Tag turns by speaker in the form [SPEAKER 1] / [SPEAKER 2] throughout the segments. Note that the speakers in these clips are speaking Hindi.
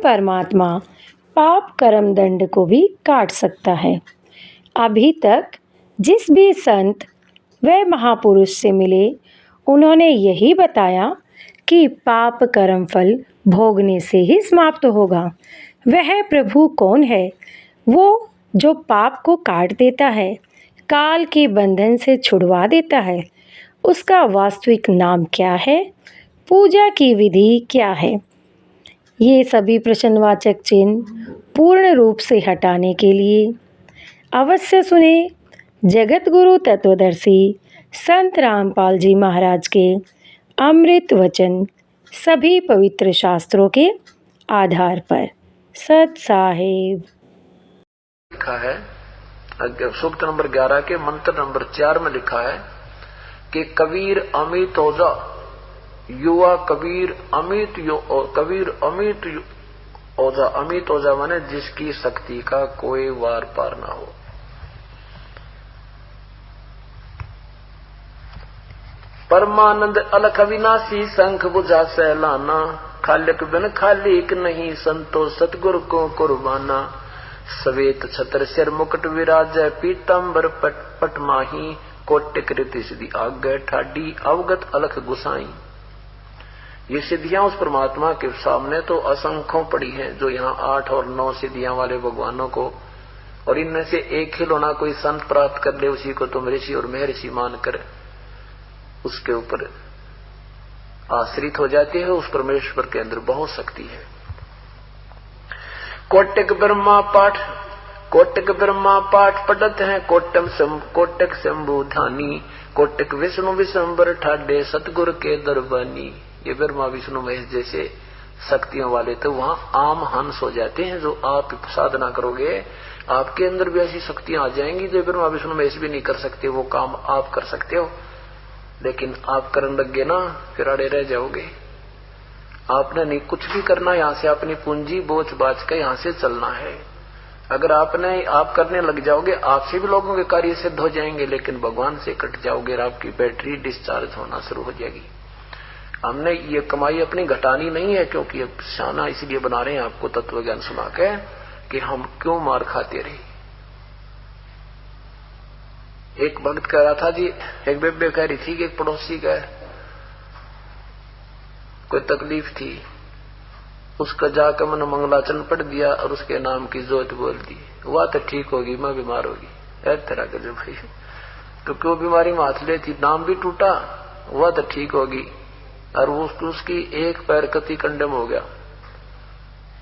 [SPEAKER 1] परमात्मा पाप कर्म दंड को भी काट सकता है। अभी तक जिस भी संत व महापुरुष से मिले उन्होंने यही बताया कि पाप कर्म फल भोगने से ही समाप्त होगा। वह प्रभु कौन है? वो जो पाप को काट देता है, काल के बंधन से छुड़वा देता है। उसका वास्तविक नाम क्या है? पूजा की विधि क्या है? ये सभी प्रश्नवाचक चिन्ह पूर्ण रूप से हटाने के लिए अवश्य सुने जगत गुरु तत्वदर्शी संत रामपाल जी महाराज के अमृत वचन, सभी पवित्र शास्त्रों के आधार पर। सत साहिब।
[SPEAKER 2] लिखा है सूक्त नंबर 11 के मंत्र नंबर 4 में लिखा है कि कबीर अमित ओजा, युवा कबीर अमित ओजा। अमित ओजा माने जिसकी शक्ति का कोई वार पार ना हो। परमानंद अलख अविनाशी शंख बुझा सहलाना, खालिक बिन खालिक नहीं संतो सतगुरु को कुर्बाना। सवेत छत्र सिर मुकुट विराजय पीतांबर पट माही, कोटिक रीति सिद्धि आगे ठाडी अवगत अलख गुसाई। ये सिद्धियां उस परमात्मा के सामने तो असंख्यों पड़ी हैं, जो यहाँ 8 और 9 सिद्धियां वाले भगवानों को, और इनमें से एक ही लोना कोई संत प्राप्त कर ले, उसी को तुम ऋषि और महर्षि मानकर उसके ऊपर आश्रित हो जाते हैं। उस परमेश्वर के अंदर बहुत शक्ति है। कोटिक ब्रह्मा पाठ पढ़त हैं, कोटक शंभु धानी, कोटिक विष्णु विशंबर ठाडे सतगुरु के दरबानी। ये ब्रह्मा विष्णु महेश जैसे शक्तियों वाले तो वहां आम हंस हो जाते हैं। जो आप साधना करोगे आपके अंदर भी ऐसी शक्तियां आ जाएंगी जो ब्रह्मा विष्णु महेश भी नहीं कर सकते। वो काम आप कर सकते हो, लेकिन आप करने लगे ना फिर अड़े रह जाओगे। आपने नहीं कुछ भी करना, यहाँ से अपनी पूंजी बोझ बाज के यहाँ से चलना है। अगर आप करने लग जाओगे, आपसे भी लोगों के कार्य सिद्ध हो जाएंगे, लेकिन भगवान से कट जाओगे और आपकी बैटरी डिस्चार्ज होना शुरू हो जाएगी। हमने ये कमाई अपनी घटानी नहीं है, क्योंकि अब शाना इसलिए बना रहे हैं आपको तत्व ज्ञान सुना के कि हम क्यों मार खाते रहे। एक भक्त कह रहा था जी, एक बेबे कह रही थी कि एक पड़ोसी का कोई तकलीफ थी, उसका जाकर मैंने मंगलाचरण पढ़ दिया और उसके नाम की जोत बोल दी। वह तो ठीक होगी, मैं बीमार होगी। ऐसे तरह के जो भाई, क्योंकि वो बीमारी में हाथ ले थी, नाम भी टूटा, वह तो ठीक होगी, और वो उसकी एक पैर कति कंडम हो गया,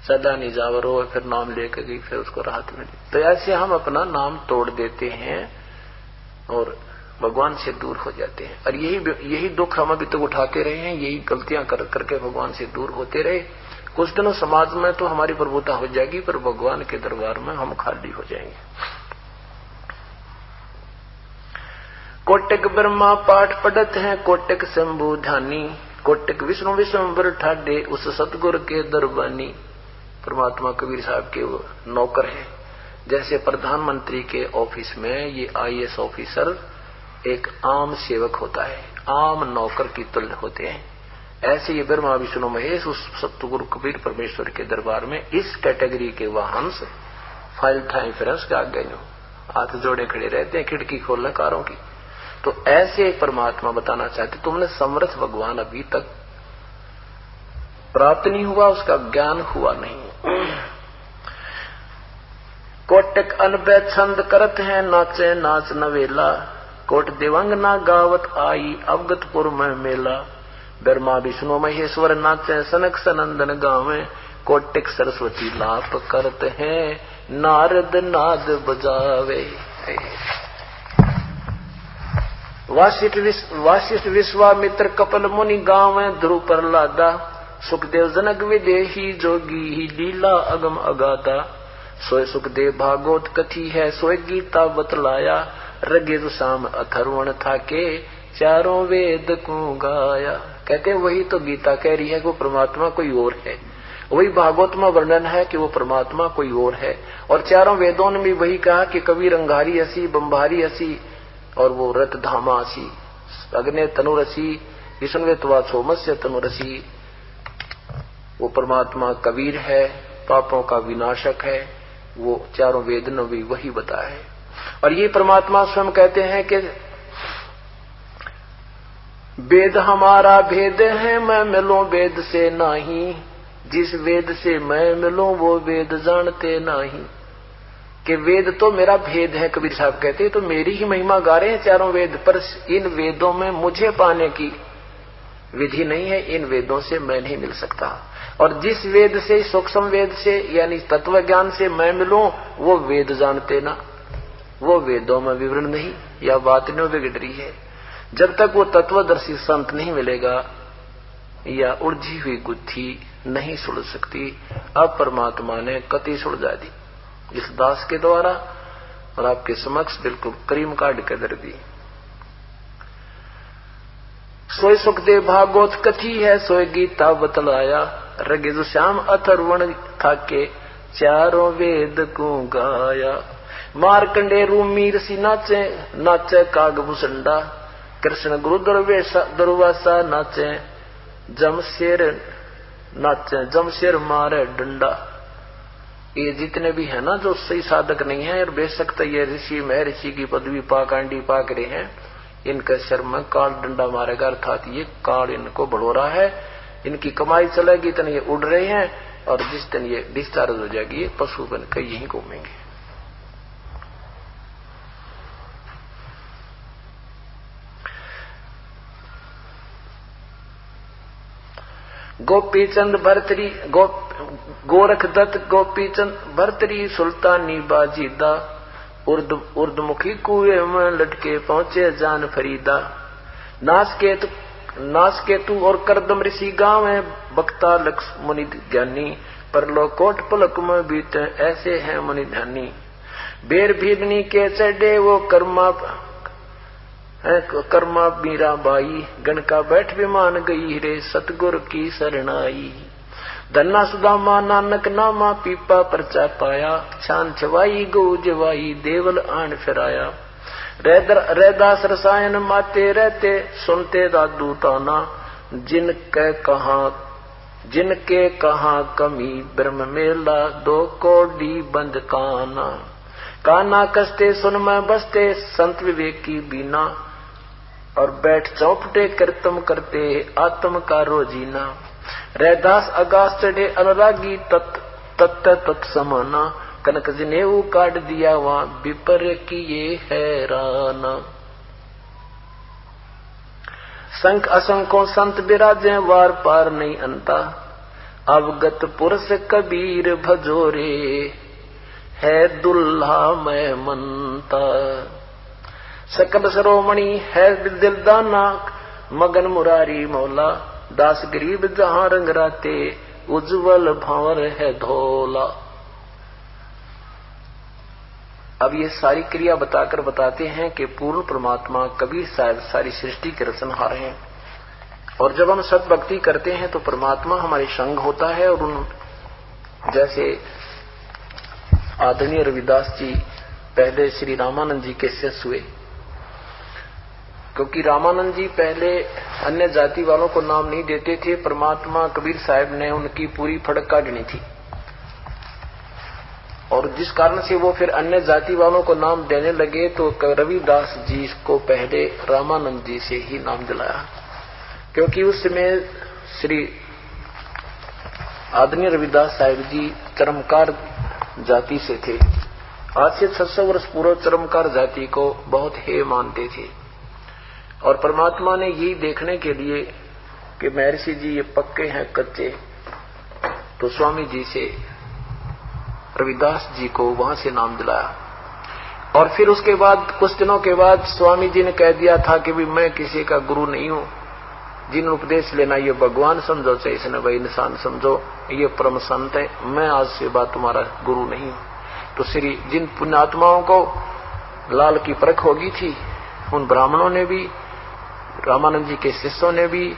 [SPEAKER 2] सदा नहीं जावर हो, फिर नाम लेकर गई, फिर उसको राहत मिली। तो ऐसे हम अपना नाम तोड़ देते हैं और भगवान से दूर हो जाते हैं। और यही दुख हम अभी तक उठाते रहे हैं, यही गलतियां करके भगवान से दूर होते रहे। कुछ दिनों समाज में तो हमारी प्रभुता हो जाएगी, पर भगवान के दरबार में हम खाली हो जाएंगे। कोटिक ब्रह्मा पाठ पढ़त हैं, कोटिक शंभु ध्यानी, कोटिक विष्णु विशंबर ठाडे उस सतगुरु के दरबानी। परमात्मा कबीर साहब के वो नौकर है। जैसे प्रधानमंत्री के ऑफिस में ये IAS ऑफिसर एक आम सेवक होता है, आम नौकर की तुल्य होते हैं, ऐसे ये ब्रह्मा विष्णु महेश उस सतगुरु कबीर परमेश्वर के दरबार में इस कैटेगरी के वाहंस फाइल ठाई फिरस के आगे हाथ जोड़े खड़े रहते हैं, खिड़की खोलने कारों की। तो ऐसे एक परमात्मा बताना चाहते, तुमने समर्थ भगवान अभी तक प्राप्त नहीं हुआ, उसका ज्ञान हुआ नहीं। कोटिक अनबे छंद करत हैं, नाचे नाच नवेला, कोट दिवंगना गावत आई अवगतपुर में मेला। ब्रह्मा विष्णु महेश्वर नाचे सनक सनंदन गावे, कोटिक सरस्वती लाप करते हैं, नारद नाद बजावे। वासिष्ठ विश्वामित्र कपल मुनि गावे, ध्रुव प्रहलादा, सुखदेव जनक विदेही, जोगी ही लीला अगम अगाधा। सोए सुखदेव भागवत कथी है, सोए गीता बतलाया, ऋग्वेद साम अथर्वण था के, चारों वेद को गाया। कहते वही तो गीता कह रही है कि वो परमात्मा कोई और है, वही भागवत में वर्णन है कि वो परमात्मा कोई और है, और चारों वेदों ने भी वही कहा कि कबीर अंगारी असी बम्भारी असी, और वो रथ धामा असी, अग्नि तनुरसी, विष्णुत्वा सोमस्य तनुरसी। वो परमात्मा कबीर है, पापों का विनाशक है, वो चारों वेद ने भी वही बताया है। और ये परमात्मा स्वयं कहते हैं कि वेद हमारा भेद है, मैं मिलूं वेद से नहीं, जिस वेद से मैं मिलूं वो वेद जानते नहीं। कि वेद तो मेरा भेद है, कबीर साहब कहते हैं, तो मेरी ही महिमा गा रहे हैं चारों वेद, पर इन वेदों में मुझे पाने की विधि नहीं है, इन वेदों से मैं नहीं मिल सकता। और जिस वेद से, सूक्ष्म वेद से यानी तत्व ज्ञान से मैं मिलूं वो वेद जानते ना, वो वेदों में विवरण नहीं, या बात नहीं बिगड़ रही है। जब तक वो तत्वदर्शी संत नहीं मिलेगा या उलझी हुई गुत्थी नहीं सुलझ सकती। अब परमात्मा ने कति सुलझा दी इस दास के द्वारा, और आपके समक्ष बिल्कुल करीम काट के दर दी। सोई सुखदेव भागवत कथी है, सोई गीता बतलाया, रगिज श्याम अथर्वण थाके, चारों वेद को गाया। मारकंडे रूमी ऋषि नाचे, नाचे कागभूषंडा, कृष्ण गुरु दुर्वासा नाचे, जमशेर नाचे, जमशेर मारे डंडा। ये जितने भी है ना जो सही साधक नहीं है, और बेशक तो ये ऋषि महर्षि की पदवी पाकांडी पाक रहे हैं, इनके सिर में काल डंडा मारेगा, अर्थात ये काल इनको बढ़ो रहा है। इनकी कमाई चलेगी तो ये उड़ रहे हैं, और जिस दिन ये डिस्चार्ज हो जाएगी ये पशु बनकर यहीं घूमेंगे। गोपीचंद भरतरी गोरख दत्त गोपीचंद भरतरी सुल्तानी बाजीदा, उर्दमुखी कुएं में लटके पहुंचे जान फरीदा। नासकेतु और करदम ऋषि गांव है, बक्ता लक्ष मुनि ज्ञानी, परलोकोट पलक में बीते ऐसे हैं मुनि ध्यानी। बेर भीगनी के चढ़े वो कर्मा मीरा बाई, गण का बैठ विमान गई रे, सतगुर की शरणाई। धन्ना सुदामा नानक नामा, पीपा परचा पाया, छान छवाई गौ जवाई, देवल आन फिराया। रैदास रसायन माते रहते, सुनते दादू ताना, जिनके कहा कमी, ब्रह्म मेला दो कोडी बंद काना। काना कस्ते सुन में बसते, संत विवेक की बीना, और बैठ चौपटे कृतम करते, आत्म का रोजीना। रैदास अगास चढ़े अनुरागी, तत् समाना, कनक जनेऊ काट दिया वहां, विपर किए हैराना। संख असंख्यों संत विराजे, वार पार नहीं अंता, अवगत पुरुष कबीर भजोरे, है दुल्हा मैं मनता। सकल सरोमणि है दिलदाना, मगन मुरारी मौला, दास गरीब जहां रंग राते, उज्जवल भावर है धोला। अब ये सारी क्रिया बताकर बताते हैं कि पूर्ण परमात्मा कबीर साहब सारी सृष्टि के रचनहार हैं, और जब हम सद्भक्ति करते हैं तो परमात्मा हमारे संग होता है। और उन जैसे आदरणीय रविदास जी पहले श्री रामानंद जी के शिष्य हुए, क्योंकि रामानंद जी पहले अन्य जाति वालों को नाम नहीं देते थे, परमात्मा कबीर साहब ने उनकी पूरी फड़क काटनी थी, और जिस कारण से वो फिर अन्य जाति वालों को नाम देने लगे, तो रविदास जी को पहले रामानंद जी से ही नाम दिलाया, क्योंकि उस समय श्री आदरणीय रविदास साहिब जी चरमकार जाति से थे। आज से 600 वर्ष पूर्व चरमकार जाति को बहुत हे मानते थे, और परमात्मा ने यही देखने के लिए कि महर्षि जी ये पक्के हैं कच्चे, तो स्वामी जी से रविदास जी को वहां से नाम दिलाया। और फिर उसके बाद कुछ दिनों के बाद स्वामी जी ने कह दिया था कि भी मैं किसी का गुरु नहीं हूं, जिन उपदेश लेना ये भगवान समझो चाहे इसने वही इंसान समझो, ये परम संत है, मैं आज से बाद तुम्हारा गुरु नहीं हूं। तो श्री जिन पुण्यात्माओं को लाल की परख होगी थी, उन ब्राह्मणों ने भी, रामानंद जी के शिष्यों ने भी,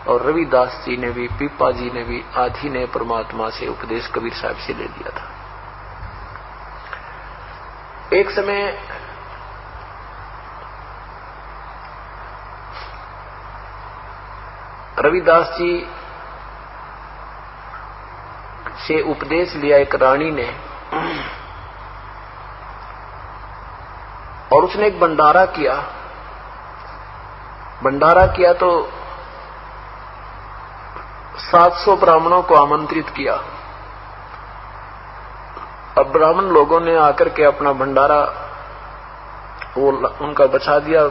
[SPEAKER 2] और रविदास जी ने भी, पीपा जी ने भी, आदि ने परमात्मा से उपदेश कबीर साहब से ले लिया था। एक समय रविदास जी से उपदेश लिया एक रानी ने, और उसने एक भंडारा किया। भंडारा किया तो 700 ब्राह्मणों को आमंत्रित किया। अब ब्राह्मण लोगों ने आकर के अपना भंडारा वो उनका बचा दिया,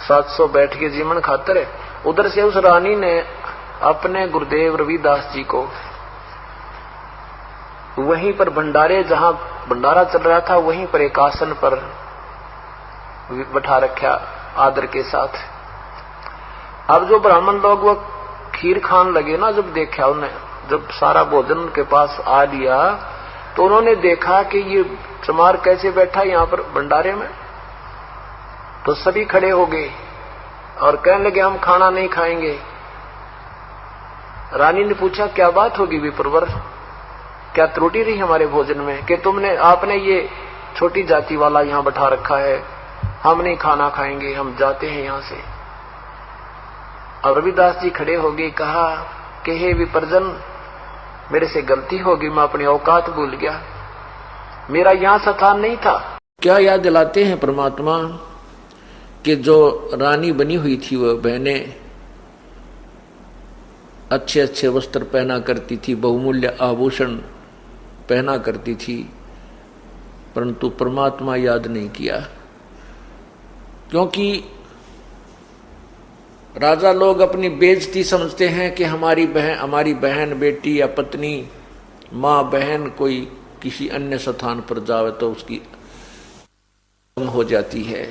[SPEAKER 2] 700 बैठ के जीवन खातर। उधर से उस रानी ने अपने गुरुदेव रविदास जी को वहीं पर भंडारे, जहां भंडारा चल रहा था वहीं पर एक आसन पर बैठा रखा आदर के साथ। अब जो ब्राह्मण लोग वो खीर खान लगे ना, जब देखा उन्हें, जब सारा भोजन उनके पास आ लिया तो उन्होंने देखा कि ये चमार कैसे बैठा यहां पर भंडारे में। तो सभी खड़े हो गए और कहने लगे हम खाना नहीं खाएंगे। रानी ने पूछा क्या बात होगी विप्रवर, क्या त्रुटि रही हमारे भोजन में कि आपने ये छोटी जाति वाला यहां बैठा रखा है, हम नहीं खाना खाएंगे, हम जाते हैं यहां से। अब रविदास जी खड़े हो गए, कहा कि हे विप्रजन, मेरे से गलती होगी, मैं अपनी औकात भूल गया, मेरा यहां स्थान नहीं था। क्या याद दिलाते हैं परमात्मा कि जो रानी बनी हुई थी वह बहनें अच्छे अच्छे वस्त्र पहना करती थी, बहुमूल्य आभूषण पहना करती थी, परंतु परमात्मा याद नहीं किया। क्योंकि राजा लोग अपनी बेइज्जती समझते हैं कि हमारी बहन बेटी या पत्नी, माँ बहन कोई किसी अन्य स्थान पर जावे तो उसकी हो जाती है।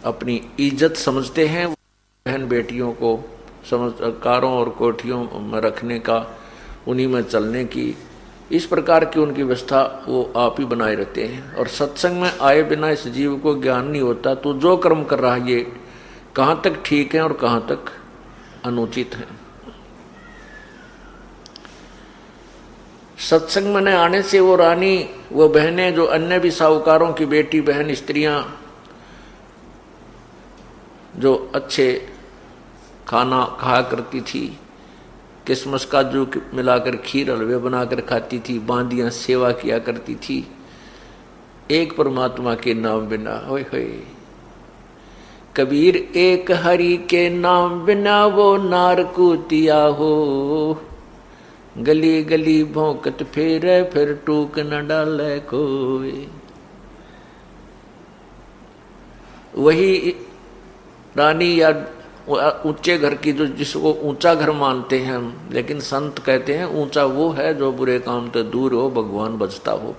[SPEAKER 2] अपनी इज्जत समझते हैं बहन बेटियों को, कारों और कोठियों में रखने का, उन्हीं में चलने की, इस प्रकार की उनकी व्यवस्था वो आप ही बनाए रहते हैं। और सत्संग में आए बिना इस जीव को ज्ञान नहीं होता। तो जो कर्म कर रहा है ये कहाँ तक ठीक है और कहाँ तक अनुचित है। सत्संग में आने से वो रानी, वो बहनें, जो अन्य भी साहूकारों की बेटी बहन स्त्रियां जो अच्छे खाना खाया करती थी, किसमस काजू मिलाकर खीर हलवे बनाकर खाती थी, बांदियां सेवा किया करती थी, एक परमात्मा के नाम बिना, होय होय कबीर एक हरि के नाम बिना वो नार कूतिया हो, गली गली भौंकत फेरे फिर टूक न डाले कोई। वही रानी या ऊंचे घर की, जो जिसको ऊंचा घर मानते हैं हम, लेकिन संत कहते हैं ऊंचा वो है जो बुरे काम तो दूर हो, भगवान बचता हो,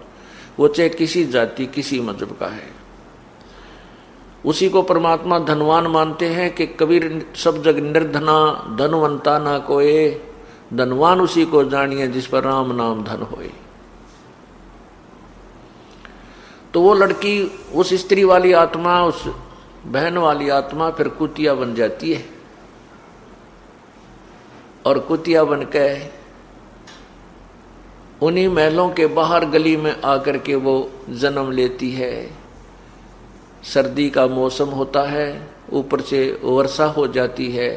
[SPEAKER 2] वो चाहे किसी जाति किसी मजहब का है। उसी को परमात्मा धनवान मानते हैं कि कबीर सब जग निर्धना धनवंता ना कोई, धनवान उसी को जानिए जिस पर राम नाम धन होए। तो वो लड़की, उस स्त्री वाली आत्मा, उस बहन वाली आत्मा फिर कुतिया बन जाती है, और कुतिया बन के उन्हीं महलों के बाहर गली में आकर के वो जन्म लेती है। सर्दी का मौसम होता है, ऊपर से वर्षा हो जाती है,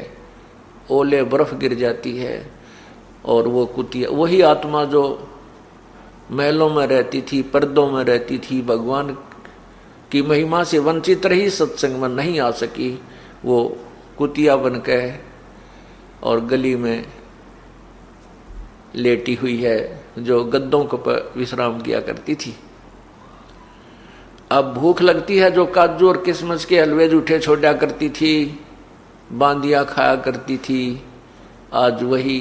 [SPEAKER 2] ओले बर्फ गिर जाती है, और वो कुतिया, वही आत्मा जो महलों में रहती थी, पर्दों में रहती थी, भगवान की महिमा से वंचित रही, सत्संग में नहीं आ सकी, वो कुतिया बन के और गली में लेटी हुई है, जो गद्दों पर विश्राम किया करती थी। अब भूख लगती है, जो काजू और किशमिश के हलवे जूठे छोड़ा करती थी, बांदियां खाया करती थी, आज वही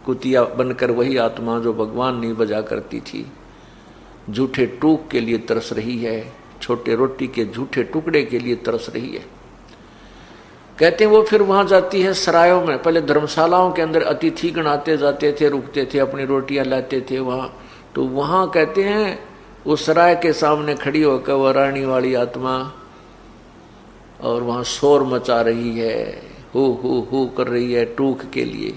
[SPEAKER 2] कुतिया बनकर वही आत्मा जो भगवान नहीं बजा करती थी, झूठे टूक के लिए तरस रही है, छोटे रोटी के झूठे टुकड़े के लिए तरस रही है। कहते हैं वो फिर वहां जाती है सरायों में, पहले धर्मशालाओं के अंदर अतिथि गण आते जाते थे, रुकते थे, अपनी रोटियां लाते थे वहां। तो वहां कहते हैं उस सराय के सामने खड़ी होकर वह रानी वाली आत्मा, और वहां शोर मचा रही है, हु कर रही है टूक के लिए।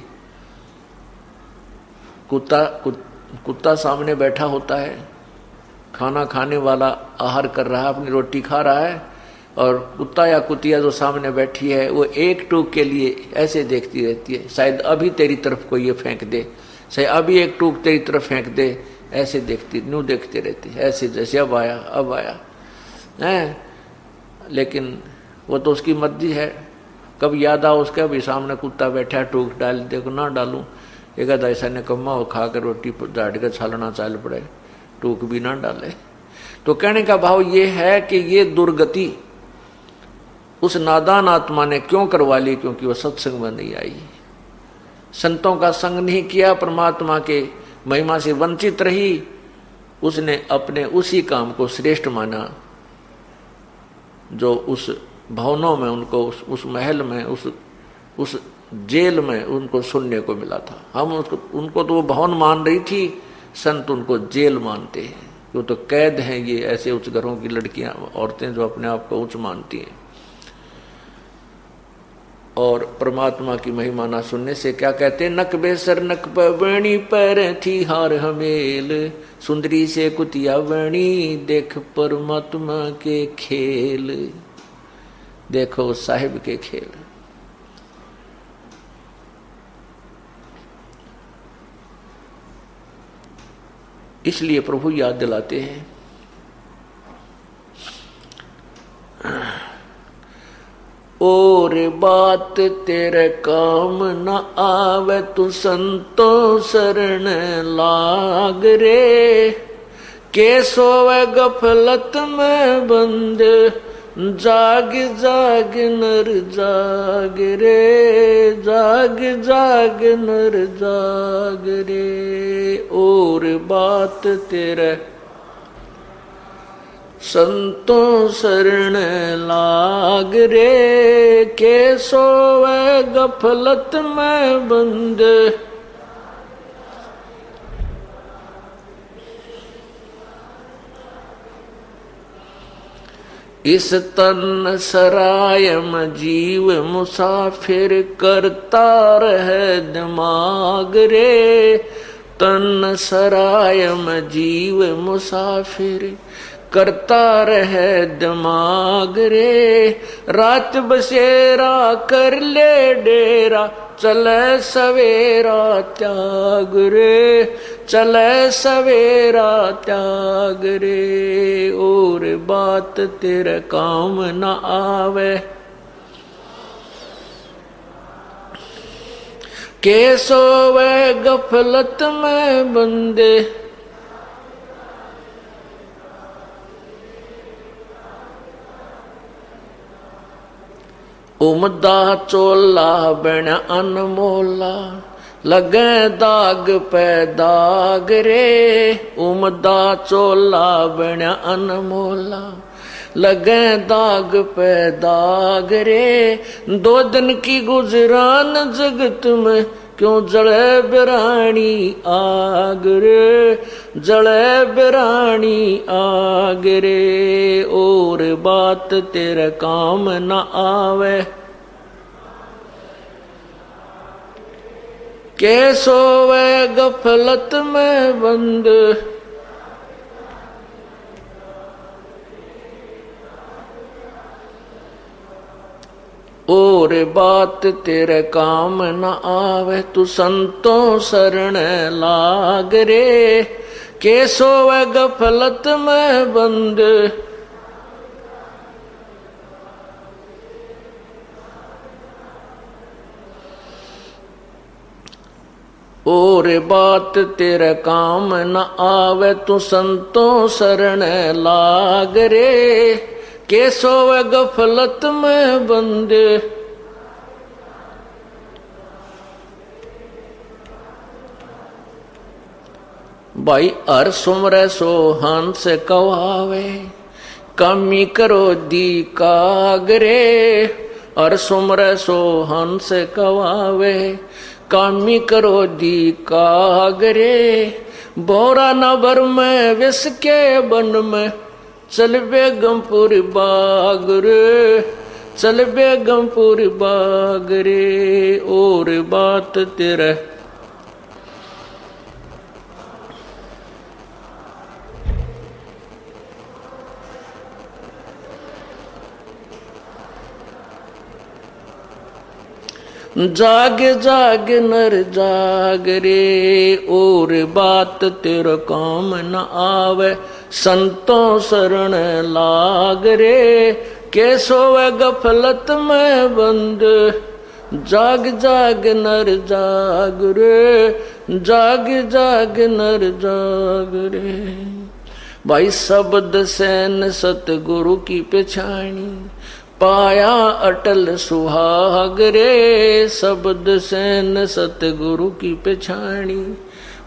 [SPEAKER 2] कुत्ता सामने बैठा होता है, खाना खाने वाला आहार कर रहा है, अपनी रोटी खा रहा है, और कुत्ता या कुतिया जो सामने बैठी है वो एक टूक के लिए ऐसे देखती रहती है, शायद अभी तेरी तरफ कोई ये फेंक दे, सही अभी एक टूक तेरी तरफ फेंक दे, ऐसे देखती न्यू देखते रहती, ऐसे जैसे अब आया है। लेकिन वो तो उसकी मर्जी है, कब याद आओ उसके, अभी सामने कुत्ता बैठा टूक डाल, देखो ना डालूं, एक आधा ऐसा निकम्मा वो खा कर रोटी झाड़ कर छालना चाल पड़े, टूक भी ना डाले। तो कहने का भाव ये है कि ये दुर्गति उस नादान आत्मा ने क्यों करवा ली, क्योंकि वह सत्संग में नहीं आई, संतों का संग नहीं किया, परमात्मा के महिमा से वंचित रही। उसने अपने उसी काम को श्रेष्ठ माना जो उस भवनों में उनको, उस महल में, उस जेल में उनको सुनने को मिला था। हम उनको तो वो भवन मान रही थी, संत उनको जेल मानते हैं। वो तो कैद हैं ये ऐसे उच्च घरों की लड़कियां, औरतें जो अपने आप को उच्च मानती हैं। और परमात्मा की महिमा ना सुनने से क्या कहते, नक बेसर नक पवणी पर थी हार हमेल, सुंदरी से कुतिया बणी देख परमात्मा के खेल। देखो साहिब के खेल। इसलिए प्रभु याद दिलाते हैं, और बात तेरे काम न आवे तू संतों शरण लाग रे, के सोवे गफलत में बंद जाग जाग नर जाग रे, जाग जाग नर जाग रे। और बात तेरे संतों शरण लाग रे, के सोवे गफलत में बंद इस तन सरायम जीव मुसाफिर करता रहे दिमाग रे, तन सरायम जीव मुसाफिर करता रहे दिमाग रे, रात बसेरा कर ले डेरा चले सवेरा त्याग रे, चले सवेरा त्याग रे। और बात तेरे काम न आवे, के सोवे गफलत में बंदे उमदा चोला बन अनमोला, लगे दाग पे दाग रे, उमदा चोला बन अनमोला, लगे दाग पे दाग रे। दो दिन की गुजरान जगत में क्यों जले बिरानी आग रे, जले बिरानी आग रे। और बात तेरे काम न आवे, के सोवे गफलत में बंद और बात तेरे काम न आवे तू संतों शरण लाग रे, के सोवे गफलत में बंद और बात तेरे काम न आवे तू संतों शरण लाग रे, के सोवे गफलत में बंद भाई हर सुमरे सो हंस कवावे, कमी करो दी कागरे। हर सुमरे सो हंस कवावे, कामी करो दी कागरे। बोरा नबर में विष के बन में चल बेगमपुर बाग रे, चल बेगमपुर बाग रे। और बात तेरे जाग जाग नर जाग रे, और बात तेरा काम न आवे, संतों शरण लाग रे, के सोवे गफलत में बंद, जाग जाग नर जाग रे, जाग जाग नर जाग रे। भाई शब्द सैन सतगुरु की पहचानी, पाया अटल सुहाग रे, शब्द सैन सतगुरु की पहचानी,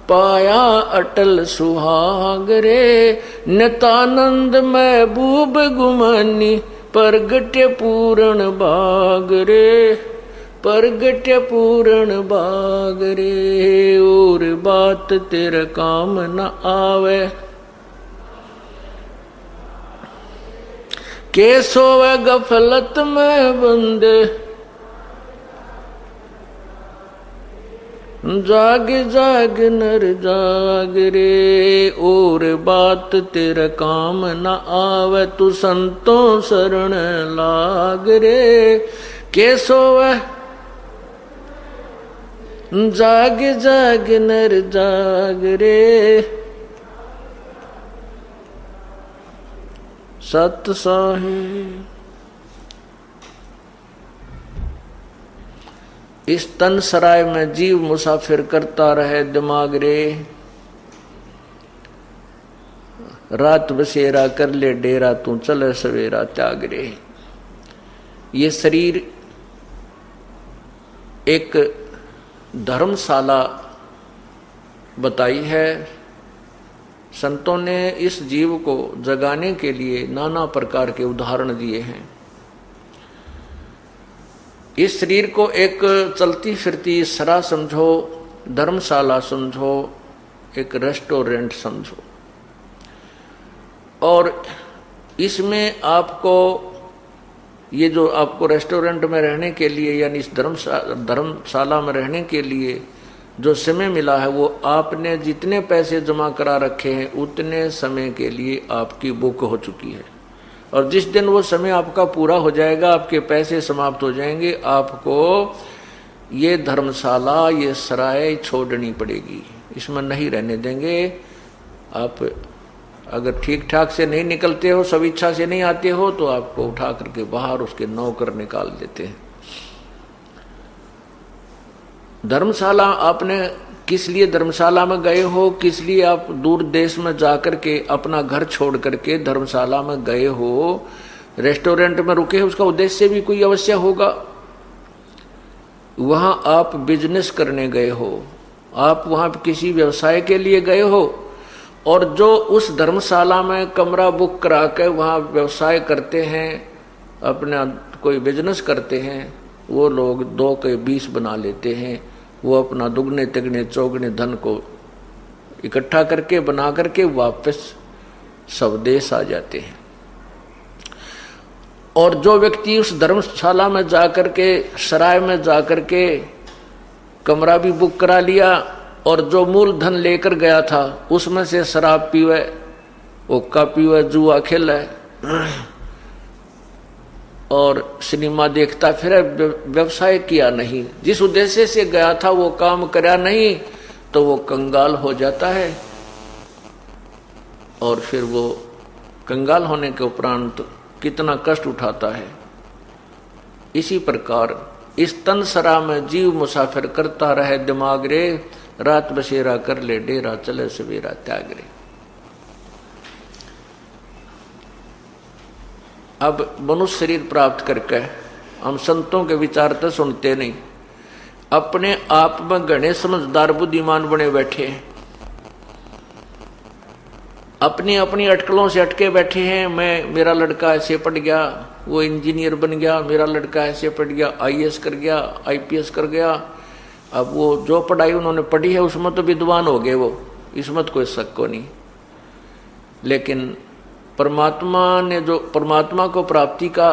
[SPEAKER 2] पाया अटल सुहाग रे, नितानंद महबूब गुमानी, प्रगट्य पूर्ण भाग रे, प्रगट्य पूर्ण भाग रे, और बात तेरे काम न आवे, के सोवे गफलत में बंदे, जाग जाग नर जाग रे, और बात तेरे काम न आवे, तू संतों शरण लाग रे, के सोवे जाग जाग नर जाग रे। सत साहिब इस तन सराय में जीव मुसाफिर करता रहे दिमाग रे, रात बसेरा कर ले डेरा, तू चले सवेरा त्याग रे। ये शरीर एक धर्मशाला बताई है। संतों ने इस जीव को जगाने के लिए नाना प्रकार के उदाहरण दिए हैं। इस शरीर को एक चलती फिरती सरा समझो, धर्मशाला समझो, एक रेस्टोरेंट समझो, और इसमें आपको ये जो आपको रेस्टोरेंट में रहने के लिए यानी इस धर्मशाला में रहने के लिए जो समय मिला है, वो आपने जितने पैसे जमा करा रखे हैं उतने समय के लिए आपकी बुक हो चुकी है। और जिस दिन वो समय आपका पूरा हो जाएगा, आपके पैसे समाप्त हो जाएंगे, आपको ये धर्मशाला, ये सराय छोड़नी पड़ेगी, इसमें नहीं रहने देंगे। आप अगर ठीक ठाक से नहीं निकलते हो, सब इच्छा से नहीं आते हो, तो आपको उठा करके बाहर उसके नौकर निकाल देते हैं। धर्मशाला आपने किस लिए धर्मशाला में गए हो, किस लिए आप दूर देश में जाकर के अपना घर छोड़ करके धर्मशाला में गए हो, रेस्टोरेंट में रुके हो, उसका उद्देश्य भी कोई अवश्य होगा। वहां आप बिजनेस करने गए हो, आप वहां किसी व्यवसाय के लिए गए हो, और जो उस धर्मशाला में कमरा बुक करा के वहां व्यवसाय करते हैं, अपना कोई बिजनेस करते हैं, वो लोग 2 के 20 बना लेते हैं। वो अपना दुगने तिगने चौगने धन को इकट्ठा करके बना करके वापस स्वदेश आ जाते हैं। और जो व्यक्ति उस धर्मशाला में जाकर के, सराय में जाकर के कमरा भी बुक करा लिया, और जो मूल धन लेकर गया था उसमें से शराब पीवे, हुक्का पीवे, जुआ खेले और सिनेमा देखता फिर, व्यवसाय किया नहीं, जिस उद्देश्य से गया था वो काम करा नहीं, तो वो कंगाल हो जाता है। और फिर वो कंगाल होने के उपरांत कितना कष्ट उठाता है। इसी प्रकार इस तनसरा में जीव मुसाफिर करता रहे दिमाग रे, रात बसेरा कर ले डेरा, चले सवेरा त्याग रे। अब मनुष्य शरीर प्राप्त करके हम संतों के विचार तो सुनते नहीं, अपने आप में घने समझदार बुद्धिमान बने बैठे हैं, अपनी अपनी अटकलों से अटके बैठे हैं। मेरा लड़का ऐसे पढ़ गया, वो इंजीनियर बन गया, मेरा लड़का ऐसे पढ़ गया, IAS कर गया, IPS कर गया। अब वो जो पढ़ाई उन्होंने पढ़ी है उसमें तो विद्वान हो गए वो, इसमें तो कोई शक को नहीं। लेकिन परमात्मा ने जो परमात्मा को प्राप्ति का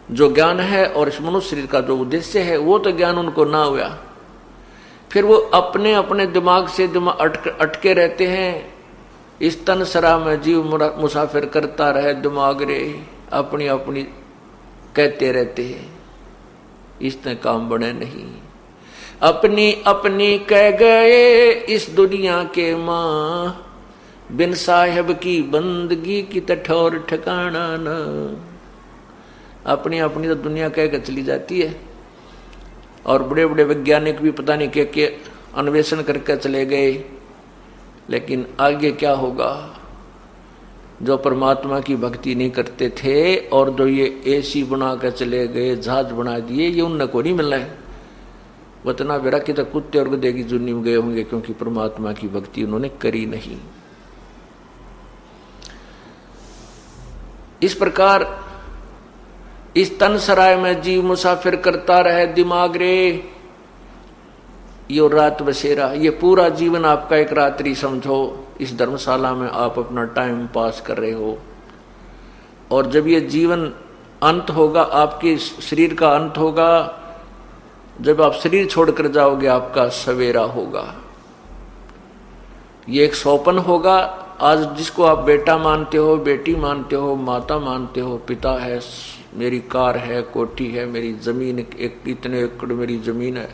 [SPEAKER 2] जो ज्ञान है और इस मनुष्य शरीर का जो उद्देश्य है, वो तो ज्ञान उनको ना हुआ। फिर वो अपने अपने दिमाग से अटके रहते हैं। इस तन सरा में जीव मुसाफिर करता रहे दिमाग रे, अपनी अपनी कहते रहते हैं। इसने काम बने नहीं। अपनी अपनी कह गए इस दुनिया के माँ, बिन साहेब की बंदगी की ठौर ठिकाना न। अपनी अपनी तो दुनिया कह कर चली जाती है, और बड़े बड़े वैज्ञानिक भी पता नहीं क्या अन्वेषण करके चले गए, लेकिन आगे क्या होगा। जो परमात्मा की भक्ति नहीं करते थे और जो ये एसी बना कर चले गए, जहाज बना दिए, ये उनने को नहीं मिलना है। वतना बेरा कि तो कुत्ते और गधे की जुन्नी में गए होंगे, क्योंकि परमात्मा की भक्ति उन्होंने करी नहीं। इस प्रकार इस तन सराय में जीव मुसाफिर करता रहे दिमाग रे, यो रात बसेरा। ये पूरा जीवन आपका एक रात्रि समझो, इस धर्मशाला में आप अपना टाइम पास कर रहे हो, और जब ये जीवन अंत होगा, आपके शरीर का अंत होगा, जब आप शरीर छोड़कर जाओगे, आपका सवेरा होगा। ये एक सौपन होगा। आज जिसको आप बेटा मानते हो, बेटी मानते हो, माता मानते हो, पिता है, मेरी कार है, कोठी है, मेरी जमीन, एक इतने एकड़ मेरी जमीन है,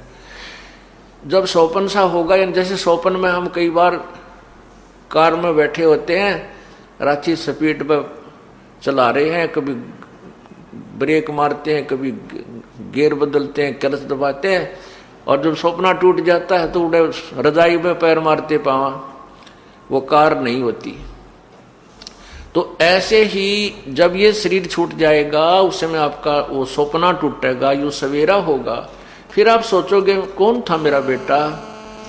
[SPEAKER 2] जब सौपन सा होगा, जैसे सौपन में हम कई बार कार में बैठे होते हैं, रांची स्पीड पर चला रहे हैं, कभी ब्रेक मारते हैं, कभी गियर बदलते हैं, क्लच दबाते हैं, और जब सपना टूट जाता है तो उड़े रजाई में पैर मारते पावा, वो कार नहीं होती। तो ऐसे ही जब ये शरीर छूट जाएगा, उस समय आपका वो सपना टूटेगा, यो सवेरा होगा। फिर आप सोचोगे कौन था मेरा बेटा,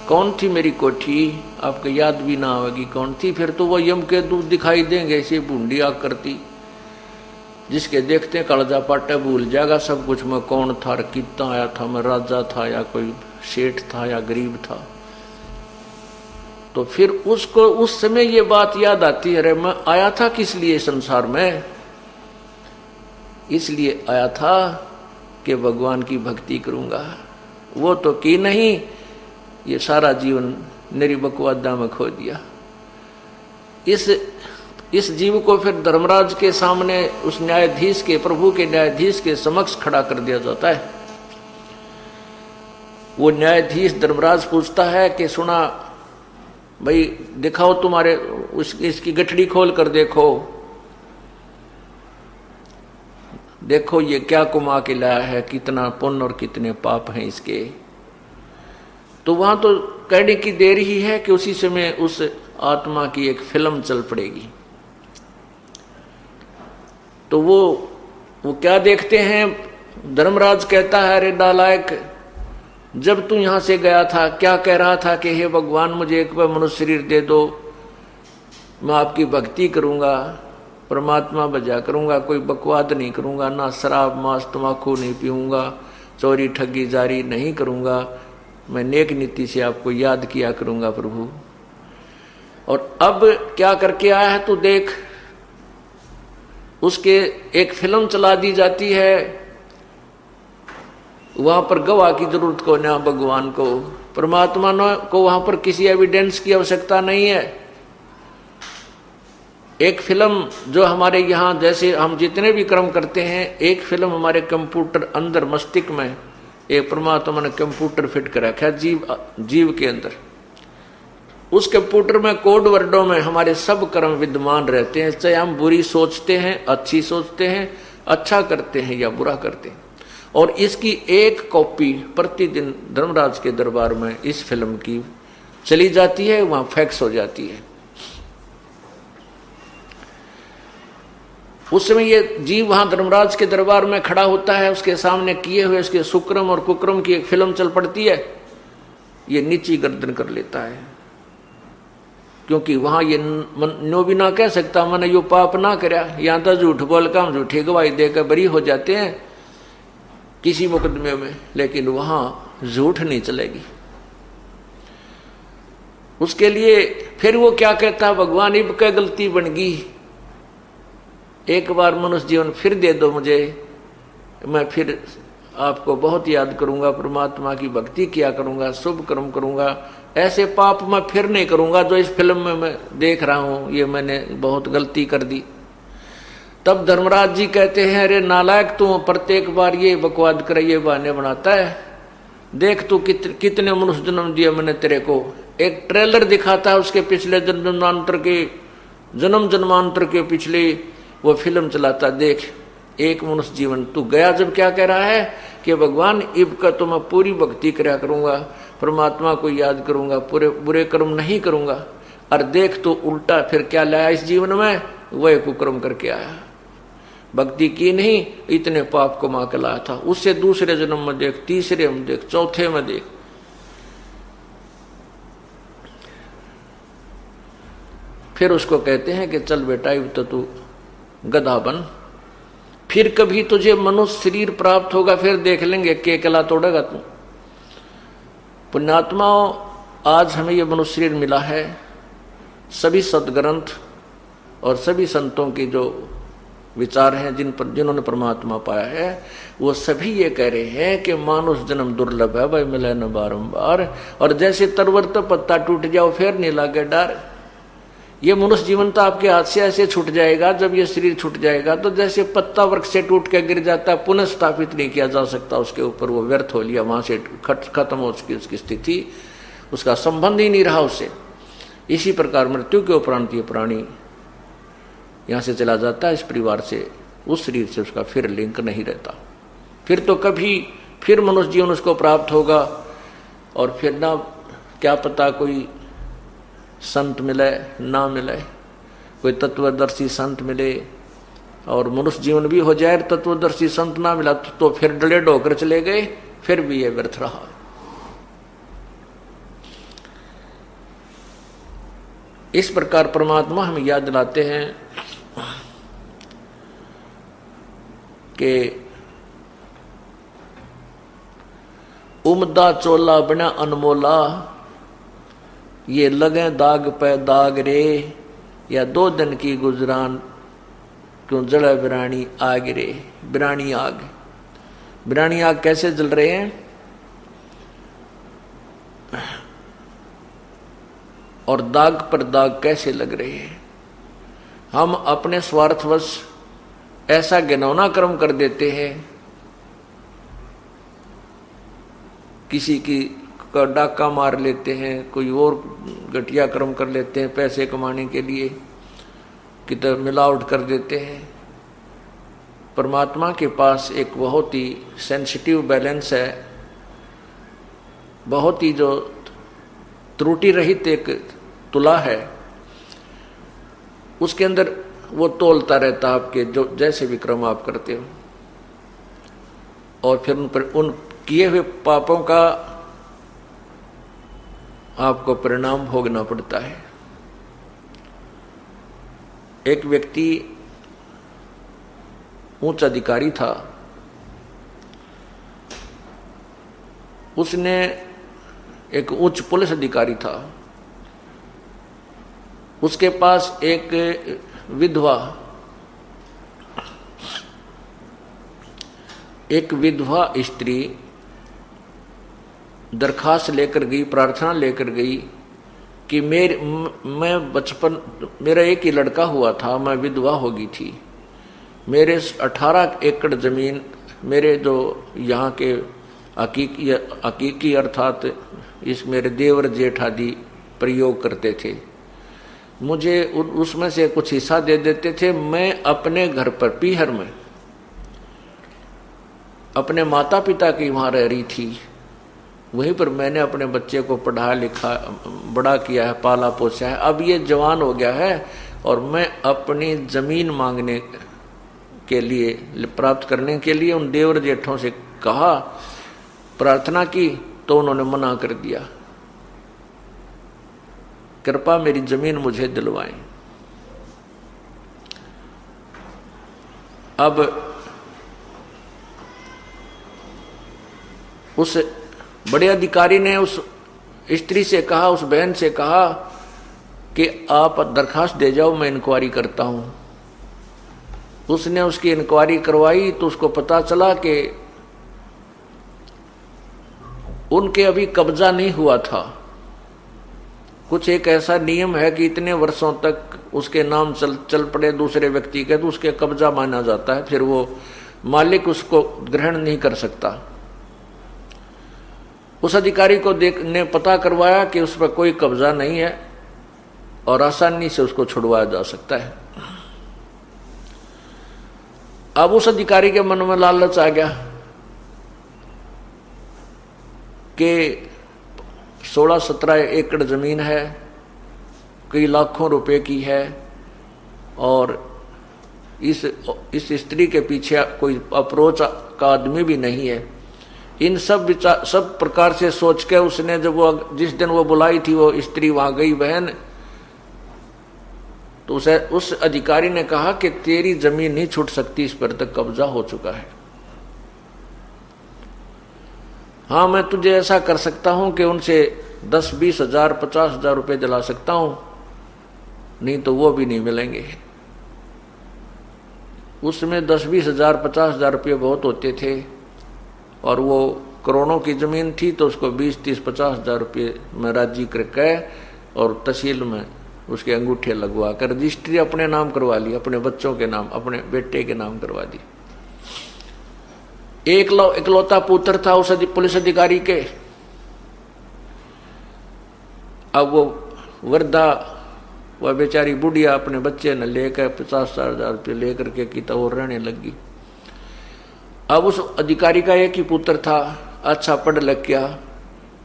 [SPEAKER 2] कौन थी मेरी कोठी, आपको याद भी ना होगी कौन थी। फिर तो वो यम के दूध दिखाई देंगे, ऐसी बूंदी आग करती, जिसके देखते कालजा पाटा भूल जाएगा सब कुछ। मैं कौन था, कितना आया था, मैं राजा था या कोई सेठ था या गरीब था। तो फिर उसको उस समय ये बात याद आती है, अरे मैं आया था किस लिए संसार में, इसलिए आया था कि भगवान की भक्ति करूंगा। वो तो की नहीं, ये सारा जीवन मेरी बकवादा में खो दिया। इस जीव को फिर धर्मराज के सामने, उस न्यायाधीश के, प्रभु के न्यायाधीश के समक्ष खड़ा कर दिया जाता है। वो न्यायाधीश धर्मराज पूछता है कि सुना भाई, दिखाओ तुम्हारे इसकी गठड़ी खोल कर देखो, देखो ये क्या कुमा के लाया है, कितना पुण्य और कितने पाप हैं इसके। तो वहां तो कहने की देर ही है कि उसी समय उस आत्मा की एक फिल्म चल पड़ेगी। तो वो क्या देखते हैं, धर्मराज कहता है, अरे नालायक, जब तू यहां से गया था क्या कह रहा था कि हे भगवान मुझे एक बार मनुष्य शरीर दे दो, मैं आपकी भक्ति करूंगा, परमात्मा बजा करूंगा, कोई बकवाद नहीं करूंगा, ना शराब मांस तम्बाकू नहीं पीऊंगा, चोरी ठगी जारी नहीं करूंगा, मैं नेक नीति से आपको याद किया करूंगा प्रभु। और अब क्या करके आया है तू देख। उसके एक फिल्म चला दी जाती है, वहां पर गवाह की जरूरत को ना भगवान को, परमात्मा को वहां पर किसी एविडेंस की आवश्यकता नहीं है। एक फिल्म जो हमारे यहाँ, जैसे हम जितने भी कर्म करते हैं, एक फिल्म हमारे कंप्यूटर अंदर मस्तिष्क में एक परमात्मा ने कंप्यूटर फिट कर रखा है जीव के अंदर। उस कंप्यूटर में कोड वर्डों में हमारे सब कर्म विद्यमान रहते हैं, चाहे हम बुरी सोचते हैं, अच्छी सोचते हैं, अच्छा करते हैं या बुरा करते हैं। और इसकी एक कॉपी प्रतिदिन धर्मराज के दरबार में इस फिल्म की चली जाती है, वहां फैक्स हो जाती है। उस समय ये जीव वहां धर्मराज के दरबार में खड़ा होता है, उसके सामने किए हुए उसके सुक्रम और कुक्रम की एक फिल्म चल पड़ती है। ये नीची गर्दन कर लेता है, क्योंकि वहां ये नो भी ना कह सकता मैंने यो पाप ना करया। यहां तो झूठ बोल का हम झूठी गवाही देकर बरी हो जाते हैं किसी मुकदमे में, लेकिन वहां झूठ नहीं चलेगी। उसके लिए फिर वो क्या कहता, भगवान इब क्या गलती बन गई, एक बार मनुष्य जीवन फिर दे दो मुझे, मैं फिर आपको बहुत याद करूंगा, परमात्मा की भक्ति किया करूंगा, शुभ कर्म करूंगा, ऐसे पाप मैं फिर नहीं करूंगा जो इस फिल्म में मैं देख रहा हूं, ये मैंने बहुत गलती कर दी। तब धर्मराज जी कहते हैं, अरे नालायक, तू प्रत्येक बार ये बकवाद कर, ये बहाने बनाता है। देख तू कितने मनुष्य जन्म दिया मैंने तेरे को। एक ट्रेलर दिखाता है उसके पिछले जन्म जन्मांतर के पिछले वो फिल्म चलाता। देख एक मनुष्य जीवन तू गया जब क्या कह रहा है कि भगवान इब का तो मैं पूरी भक्ति करया करूंगा, परमात्मा को याद करूंगा, पूरे बुरे कर्म नहीं करूंगा। और देख तो उल्टा फिर क्या लाया इस जीवन में, वह कुकर्म करके आया। भक्ति की नहीं, इतने पाप कमा के लाया था। उससे दूसरे जन्म में देख, तीसरे में देख, चौथे में देख। फिर उसको कहते हैं कि चल बेटा अब तो तू गधा बन, फिर कभी तुझे मनुष्य शरीर प्राप्त होगा, फिर देख लेंगे के कला तोड़ेगा तू। पुण्यात्माओं, आज हमें यह मनुष्य शरीर मिला है। सभी सदग्रंथ और सभी संतों की जो विचार हैं जिन्होंने परमात्मा पाया है, वो सभी ये कह रहे हैं कि मानुष जन्म दुर्लभ है भाई, मिले न बारंबार। और जैसे तरवर तो पत्ता टूट जाओ फिर नहीं लागे डर। ये मनुष्य जीवन तो आपके हाथ से ऐसे छूट जाएगा, जब ये शरीर छूट जाएगा तो जैसे पत्ता वृक्ष से टूट के गिर जाता है, पुनः स्थापित नहीं किया जा सकता उसके ऊपर, वो व्यर्थ हो लिया, वहां से खत्म हो चुकी उसकी स्थिति, उसका संबंध ही नहीं रहा उससे। इसी प्रकार मृत्यु के उपरांत ये प्राणी यहां से चला जाता है, इस परिवार से, उस शरीर से उसका फिर लिंक नहीं रहता। फिर तो कभी फिर मनुष्य जीवन उसको प्राप्त होगा, और फिर ना क्या पता कोई संत मिले ना मिले, कोई तत्वदर्शी संत मिले, और मनुष्य जीवन भी हो जाए, तत्वदर्शी संत ना मिला तो फिर डले ढोकर चले गए, फिर भी ये व्यर्थ रहा। इस प्रकार परमात्मा हमें याद दिलाते हैं कि उमदा चोला बना अनमोला, ये लगे दाग पे दाग रे, या 2 दिन की गुजरान क्यों जला बिरानी आग रे। बिरानी आग, बिरानी आग कैसे जल रहे हैं, और दाग पर दाग कैसे लग रहे हैं। हम अपने स्वार्थवश ऐसा घिनौना कर्म कर देते हैं, किसी की का डाका मार लेते हैं, कोई और घटिया कर्म कर लेते हैं पैसे कमाने के लिए, किधर मिलावट कर देते हैं। परमात्मा के पास एक बहुत ही सेंसिटिव बैलेंस है, बहुत ही जो त्रुटि रहित एक तुला है, उसके अंदर वो तोलता रहता आपके जो जैसे भी कर्म आप करते हो, और फिर उन किए हुए पापों का आपको परिणाम भोगना पड़ता है। एक व्यक्ति उच्च अधिकारी था, उसने एक उच्च पुलिस अधिकारी था, उसके पास एक विधवा स्त्री दरखास्त लेकर गई, प्रार्थना लेकर गई कि मैं बचपन, मेरा एक ही लड़का हुआ था, मैं विधवा हो गई थी, मेरे 18 एकड़ जमीन मेरे जो यहाँ के हकीकी अर्थात इस मेरे देवर जेठ आदि प्रयोग करते थे, मुझे उसमें से कुछ हिस्सा दे देते थे। मैं अपने घर पर पीहर में अपने माता पिता की वहाँ रह रही थी, वहीं पर मैंने अपने बच्चे को पढ़ा लिखा बड़ा किया है, पाला पोसा है। अब ये जवान हो गया है और मैं अपनी जमीन मांगने के लिए, प्राप्त करने के लिए उन देवर जेठों से कहा, प्रार्थना की तो उन्होंने मना कर दिया, कृपा मेरी जमीन मुझे दिलवाएं। अब उस बड़े अधिकारी ने उस स्त्री से कहा, उस बहन से कहा कि आप दरखास्त दे जाओ, मैं इंक्वायरी करता हूं। उसने उसकी इंक्वायरी करवाई तो उसको पता चला कि उनके अभी कब्जा नहीं हुआ था, कुछ एक ऐसा नियम है कि इतने वर्षों तक उसके नाम चल पड़े दूसरे व्यक्ति के तो उसके कब्जा माना जाता है, फिर वो मालिक उसको ग्रहण नहीं कर सकता। उस अधिकारी को ने पता करवाया कि उस पर कोई कब्जा नहीं है और आसानी से उसको छुड़वाया जा सकता है। अब उस अधिकारी के मन में लालच आ गया कि 16-17 एकड़ जमीन है, कई लाखों रुपए की है और इस स्त्री के पीछे कोई अप्रोच का आदमी भी नहीं है। इन सब प्रकार से सोच के उसने जब वो जिस दिन वो बुलाई थी वो स्त्री वहां गई बहन, तो उस अधिकारी ने कहा कि तेरी जमीन नहीं छूट सकती, इस पर तक कब्जा हो चुका है। हाँ, मैं तुझे ऐसा कर सकता हूं कि उनसे 10-20 हजार 50 हजार रुपये दिला सकता हूं, नहीं तो वो भी नहीं मिलेंगे। उसमें 10-20 हजार 50 हजार रुपये बहुत होते थे और वो करोड़ों की जमीन थी, तो उसको 20-30-50 हजार रुपये में राजी करके और तहसील में उसके अंगूठे लगवा कर रजिस्ट्री अपने नाम करवा ली, अपने बच्चों के नाम, अपने बेटे के नाम करवा दी। इकलौता पुत्र था उस पुलिस अधिकारी के। अब वो वृद्धा, वह बेचारी बुढ़िया अपने बच्चे ने लेकर 50 हजार रुपये लेकर के की तो रहने लगी। अब उस अधिकारी का एक ही पुत्र था, अच्छा पढ़ लग गया,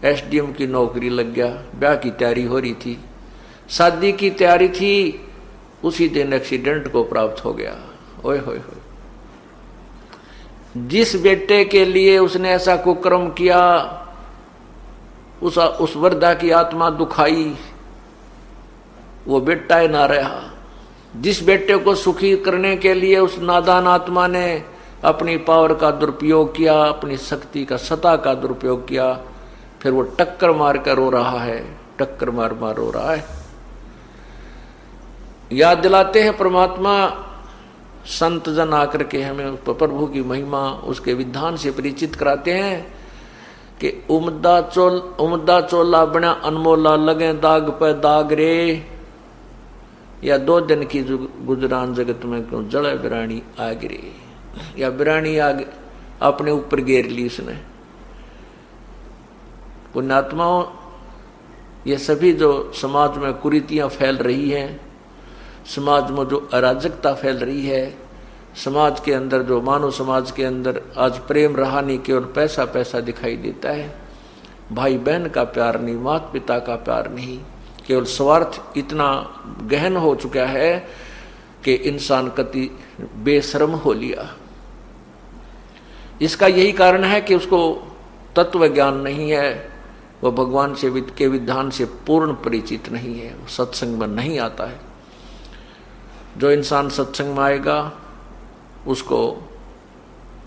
[SPEAKER 2] SDM की नौकरी लग गया, ब्याह की तैयारी हो रही थी, शादी की तैयारी थी, उसी दिन एक्सीडेंट को प्राप्त हो गया। ओए होए होए, जिस बेटे के लिए उसने ऐसा कुकर्म किया उस वृद्धा की आत्मा दुखाई, वो बेटा ही ना रहा। जिस बेटे को सुखी करने के लिए उस नादान आत्मा ने अपनी पावर का दुरुपयोग किया, अपनी शक्ति का सत्ता का दुरुपयोग किया, फिर वो टक्कर मार कर रो रहा है, टक्कर मार मार रो रहा है। याद दिलाते हैं परमात्मा, संत जन आकर के हमें प्रभु की महिमा, उसके विधान से परिचित कराते हैं कि उमदा चोला बना अनमोला, लगे दाग पे दाग रे, या 2 दिन की गुजरान जगत में क्यों जड़े बिरानी आग रे, या बिरानी आग अपने ऊपर घेर ली उसने। पुण्यात्माओं, ये सभी जो समाज में कुरीतियां फैल रही हैं, समाज में जो अराजकता फैल रही है, समाज के अंदर जो मानव समाज के अंदर आज प्रेम रहा नहीं, केवल पैसा पैसा दिखाई देता है। भाई बहन का प्यार नहीं, माता पिता का प्यार नहीं, केवल स्वार्थ इतना गहन हो चुका है कि इंसान कति बेशर्म हो लिया। इसका यही कारण है कि उसको तत्व ज्ञान नहीं है, वह भगवान से के विधान से पूर्ण परिचित नहीं है, वो सत्संग में नहीं आता है। जो इंसान सत्संग में आएगा उसको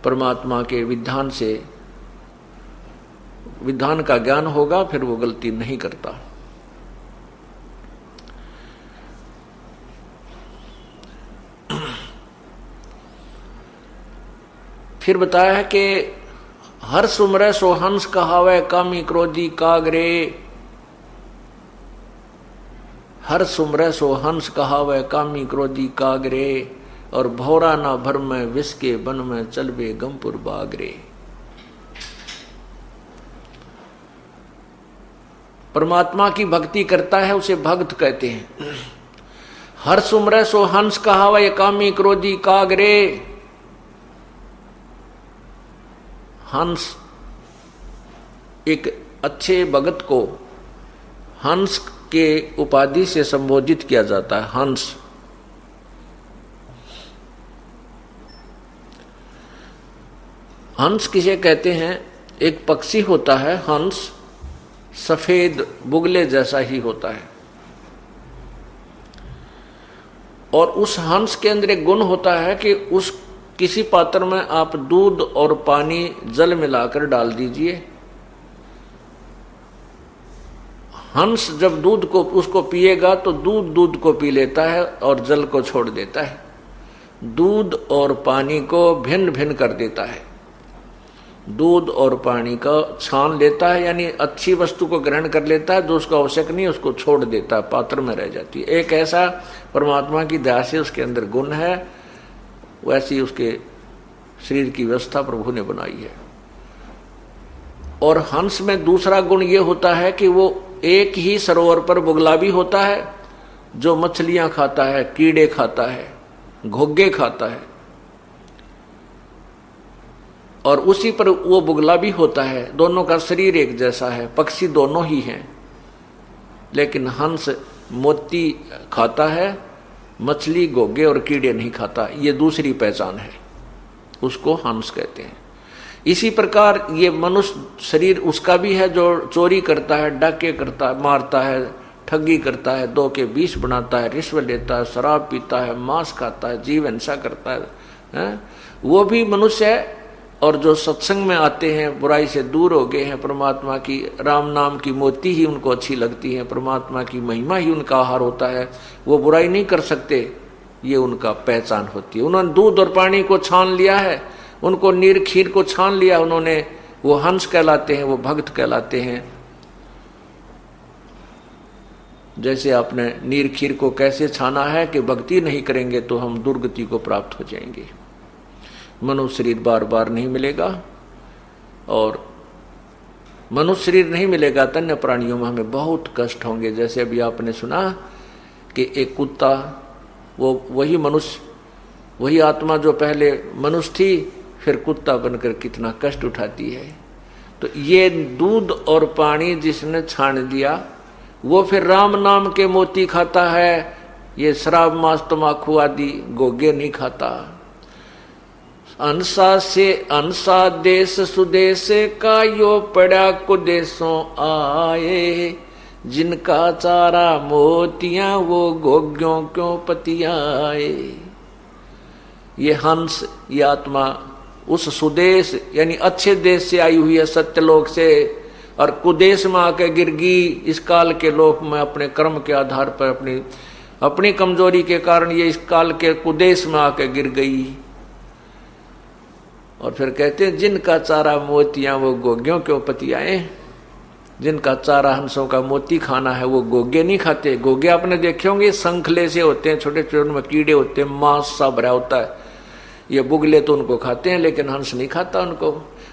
[SPEAKER 2] परमात्मा के विधान से विधान का ज्ञान होगा, फिर वो गलती नहीं करता। फिर बताया है कि हर सुमरे सो हंस कहावे, कामी क्रोधी कागरे। हर सुमरे सो हंस कहावे, कामी क्रोधी कागरे, और भौरा ना भर में विष के बन में चलबे गमपुर बागरे। परमात्मा की भक्ति करता है उसे भक्त कहते हैं। हर सुमरे सो हंस कहावे, कामी क्रोधी कागरे। हंस, एक अच्छे भगत को हंस के उपाधि से संबोधित किया जाता है। हंस, हंस किसे कहते हैं? एक पक्षी होता है हंस, सफेद बुगले जैसा ही होता है, और उस हंस के अंदर एक गुण होता है कि उस किसी पात्र में आप दूध और पानी जल मिलाकर डाल दीजिए, हंस जब दूध को उसको पिएगा तो दूध को पी लेता है और जल को छोड़ देता है, दूध और पानी को भिन्न भिन्न कर देता है। दूध और पानी का छान लेता है, यानी अच्छी वस्तु को ग्रहण कर लेता है, जो उसको आवश्यक नहीं उसको छोड़ देता है, पात्र में रह जाती है। एक ऐसा परमात्मा की दया से उसके अंदर गुण है, वैसी उसके शरीर की व्यवस्था प्रभु ने बनाई है। और हंस में दूसरा गुण ये होता है कि वो एक ही सरोवर पर बुगला भी होता है, जो मछलियां खाता है, कीड़े खाता है, घोंघे खाता है, और उसी पर वो बुगला भी होता है। दोनों का शरीर एक जैसा है, पक्षी दोनों ही हैं, लेकिन हंस मोती खाता है, मछली घोंघे और कीड़े नहीं खाता। ये दूसरी पहचान है, उसको हंस कहते हैं। इसी प्रकार ये मनुष्य शरीर उसका भी है, जो चोरी करता है, डाके करता है, मारता है, ठगी करता है, 2 के 20 बनाता है, रिश्वत लेता है, शराब पीता है, मांस खाता है, जीव हिंसा करता है, वो भी मनुष्य है। और जो सत्संग में आते हैं, बुराई से दूर हो गए हैं, परमात्मा की राम नाम की मोती ही उनको अच्छी लगती है, परमात्मा की महिमा ही उनका आहार होता है, वो बुराई नहीं कर सकते, ये उनका पहचान होती है। उन्होंने दूध और पानी को छान लिया है, उनको नीर खीर को छान लिया उन्होंने, वो हंस कहलाते हैं, वो भक्त कहलाते हैं। जैसे आपने नीर खीर को कैसे छाना है कि भक्ति नहीं करेंगे तो हम दुर्गति को प्राप्त हो जाएंगे, मनुष्य शरीर बार बार नहीं मिलेगा, और मनुष्य शरीर नहीं मिलेगा तो अन्य प्राणियों में हमें बहुत कष्ट होंगे। जैसे अभी आपने सुना कि एक कुत्ता, वो वही मनुष्य, वही आत्मा जो पहले मनुष्य थी, फिर कुत्ता बनकर कितना कष्ट उठाती है। तो ये दूध और पानी जिसने छान लिया, वो फिर राम नाम के मोती खाता है, ये शराब मांस तमाकू आदि घोंघे नहीं खाता। अंसा से अंसा देश सुदेश का यो पड़ा कुदेशों आए, जिनका चारा मोतियां वो घोंघों क्यों पतियाए। ये हंस, ये आत्मा उस सुदेश यानी अच्छे देश से आई हुई है, सत्यलोक से, और कुदेश में आके गिर गई इस काल के लोक में अपने कर्म के आधार पर, अपनी कमजोरी के कारण ये इस काल के कुदेश में आके गिर गई। और फिर कहते हैं जिनका चारा मोतियां वो घोंघों क्यों पतियाए। जिनका चारा हंसों का मोती खाना है वो घोंघे नहीं खाते। घोंघे आपने देखे होंगे शंखले से होते हैं, छोटे छोटे में कीड़े होते हैं, मांस सा भरा होता है, ये बुगले तो उनको खाते हैं लेकिन हंस नहीं खाता उनको।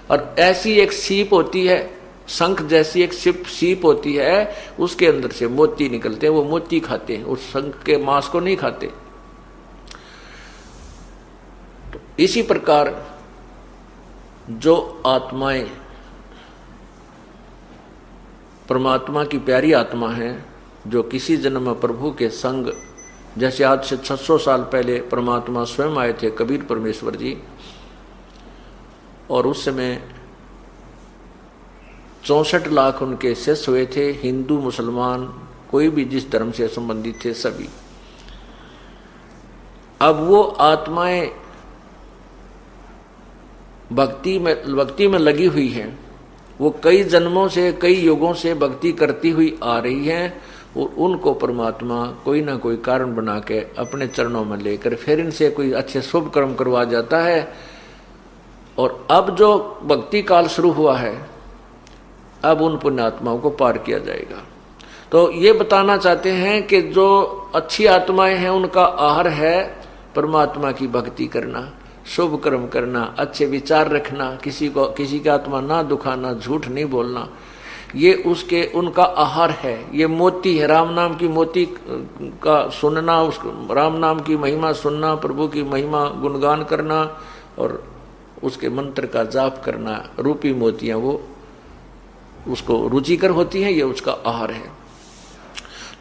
[SPEAKER 2] और ऐसी एक सीप होती है, शंख जैसी एक सीप होती है, उसके अंदर से मोती निकलते हैं, वो मोती खाते हैं, उस शंख के मांस को नहीं खाते। तो इसी प्रकार जो आत्माएं परमात्मा की प्यारी आत्मा है, जो किसी जन्म में प्रभु के संग, जैसे आज से 600 साल पहले परमात्मा स्वयं आए थे कबीर परमेश्वर जी, और उस समय 64 लाख उनके शिष्य हुए थे, हिंदू मुसलमान कोई भी जिस धर्म से संबंधित थे सभी। अब वो आत्माएं भक्ति में लगी हुई हैं, वो कई जन्मों से, कई युगों से भक्ति करती हुई आ रही हैं, और उनको परमात्मा कोई ना कोई कारण बना के अपने चरणों में लेकर फिर इनसे कोई अच्छे शुभ कर्म करवा जाता है। और अब जो भक्ति काल शुरू हुआ है, अब उन पुण्यात्माओं को पार किया जाएगा। तो ये बताना चाहते हैं कि जो अच्छी आत्माएं हैं उनका आहार है परमात्मा की भक्ति करना, शुभ कर्म करना, अच्छे विचार रखना, किसी की आत्मा ना दुखाना, झूठ नहीं बोलना, ये उनका आहार है। ये मोती है, राम नाम की मोती का सुनना, उस राम नाम की महिमा सुनना, प्रभु की महिमा गुणगान करना और उसके मंत्र का जाप करना, रूपी मोतियां वो उसको रुचिकर होती हैं, ये उसका आहार है।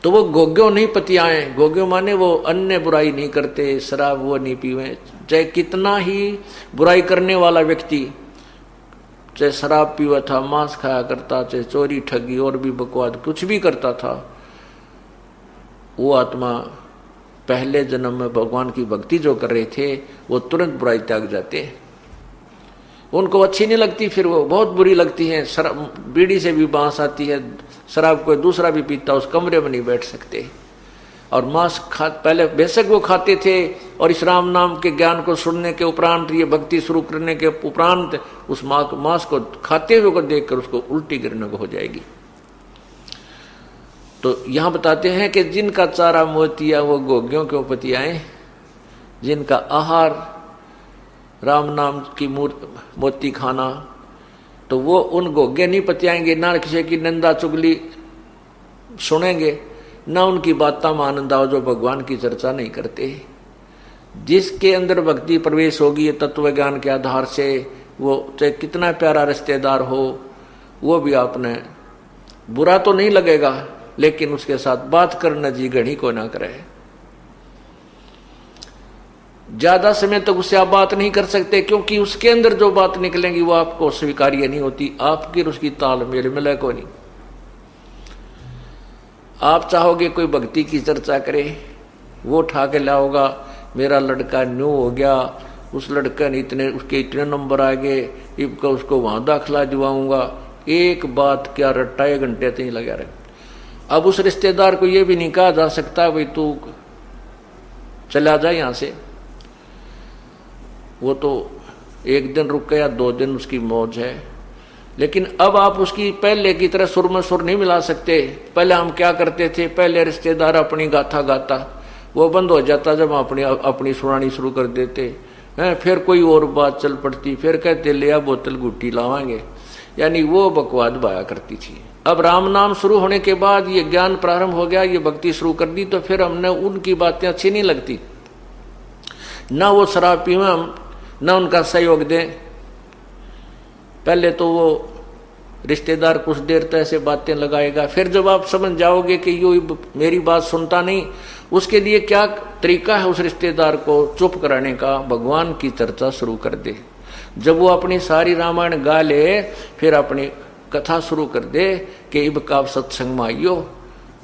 [SPEAKER 2] तो वो घोंघों नहीं पतियाए, घोंघों माने वो अन्य बुराई नहीं करते, शराब वो नहीं पीवे। चाहे कितना ही बुराई करने वाला व्यक्ति, चाहे शराब पीवा था, मांस खाया करता, चाहे चोरी ठगी और भी बकवाद कुछ भी करता था, वो आत्मा पहले जन्म में भगवान की भक्ति जो कर रहे थे वो तुरंत बुराई त्याग जाते। उनको अच्छी नहीं लगती, फिर वो बहुत बुरी लगती है। बीड़ी से भी बांस आती है, शराब कोई दूसरा भी पीता, उस कमरे में नहीं बैठ सकते। और मांस पहले बेशक वो खाते थे, और इस राम नाम के ज्ञान को सुनने के उपरांत, ये भक्ति शुरू करने के उपरांत उस मांस को खाते हुए को देखकर उसको उल्टी गिरने को हो जाएगी। तो यहां बताते हैं कि जिनका चारा मोतिया वो गोगियों के उपतियाएं, जिनका आहार राम नाम की मोती खाना, तो वो उन गोगे नहीं पतियाएंगे, ना किसी की निंदा चुगली सुनेंगे, ना उनकी बातों में आनंद आओ जो भगवान की चर्चा नहीं करते। जिसके अंदर भक्ति प्रवेश होगी ये तत्व ज्ञान के आधार से, वो चाहे कितना प्यारा रिश्तेदार हो, वो भी आपने बुरा तो नहीं लगेगा, लेकिन उसके साथ बात करना जी घड़ी को ना करे। ज्यादा समय तक उससे आप बात नहीं कर सकते, क्योंकि उसके अंदर जो बात निकलेंगी वो आपको स्वीकार्य नहीं होती, आपकी उसकी तालमेल मिले को नहीं। आप चाहोगे कोई भक्ति की चर्चा करे, वो उठा के लाओगा, मेरा लड़का न्यू हो गया, उस लड़का ने उसके इतने नंबर आ गए, इबका उसको वहां दाखिला दिवाऊंगा, एक बात क्या रट्टा 1 घंटे तक लगा रहे। अब उस रिश्तेदार को ये भी नहीं कहा जा सकता भाई तू चला जा यहां से, वो तो 1 दिन रुक गया, 2 दिन उसकी मौज है। लेकिन अब आप उसकी पहले की तरह सुर में सुर नहीं मिला सकते। पहले हम क्या करते थे, पहले रिश्तेदार अपनी गाथा गाता, वो बंद हो जाता जब हम अपनी सुनानी शुरू कर देते हैं, फिर कोई और बात चल पड़ती, फिर कहते ले आ बोतल गुट्टी लावांगे, यानी वो बकवाद बाया करती थी। अब राम नाम शुरू होने के बाद ये ज्ञान प्रारंभ हो गया, ये भक्ति शुरू कर दी, तो फिर हमने उनकी बातें अच्छी नहीं लगती, ना वो शराब पीवें हम, ना उनका सहयोग दें। पहले तो वो रिश्तेदार कुछ देर तक ऐसे बातें लगाएगा, फिर जब आप समझ जाओगे कि यो मेरी बात सुनता नहीं, उसके लिए क्या तरीका है उस रिश्तेदार को चुप कराने का, भगवान की चर्चा शुरू कर दे। जब वो अपनी सारी रामायण गा ले, फिर अपनी कथा शुरू कर दे कि इब का सत्संग में आइयो,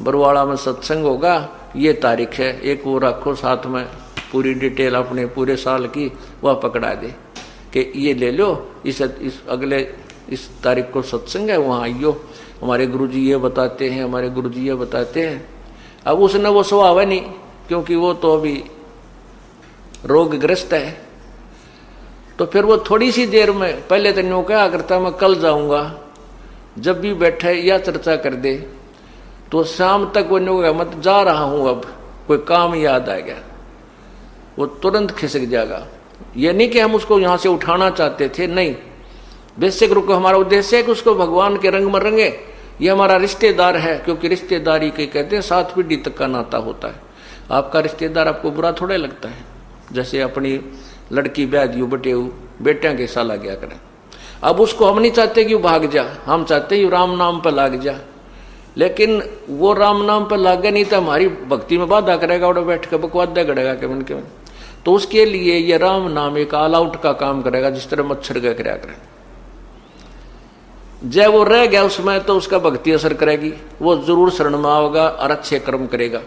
[SPEAKER 2] बरवाड़ा में सत्संग होगा, ये तारीख है, एक वो रखो साथ में पूरी डिटेल अपने पूरे साल की, वह पकड़ा दे कि ये ले लो, इस अगले इस तारीख को सत्संग है, वहाँ आइयो, हमारे गुरुजी ये बताते हैं, हमारे गुरुजी ये बताते हैं। अब उसने वो स्वभाव है नहीं, क्योंकि वो तो अभी रोगग्रस्त है, तो फिर वो थोड़ी सी देर में, पहले तो न्यू क्या करता मैं कल जाऊंगा, जब भी बैठे या चर्चा कर दे तो शाम तक वो न्यू कहा मत जा रहा हूं, अब कोई काम याद आ गया, वो तुरंत खिसक जाएगा। ये नहीं कि हम उसको यहां से उठाना चाहते थे, नहीं, बेशक रुको, हमारा उद्देश्य है कि उसको भगवान के रंग में रंगे, ये हमारा रिश्तेदार है, क्योंकि रिश्तेदारी के कहते हैं 7 पीढ़ी तक का नाता होता है। आपका रिश्तेदार आपको बुरा थोड़ा लगता है, जैसे अपनी लड़की ब्याह दियो बटेऊ बेटियां के साला गया करें। अब उसको हम नहीं चाहते कि वो भाग जा, हम चाहते हैं राम नाम पर लाग जा, लेकिन वो राम नाम पर लागे नहीं तो हमारी भक्ति में बाधा करेगा, और बैठ कर बकवादा करेगा के मन के। तो उसके लिए ये राम नाम एक ऑल आउट का काम करेगा, जिस तरह मच्छर का कराया करे। जब वो रह गया उसमें तो उसका भक्ति असर करेगी, वो जरूर शरण में आओगा और अच्छे कर्म करेगा।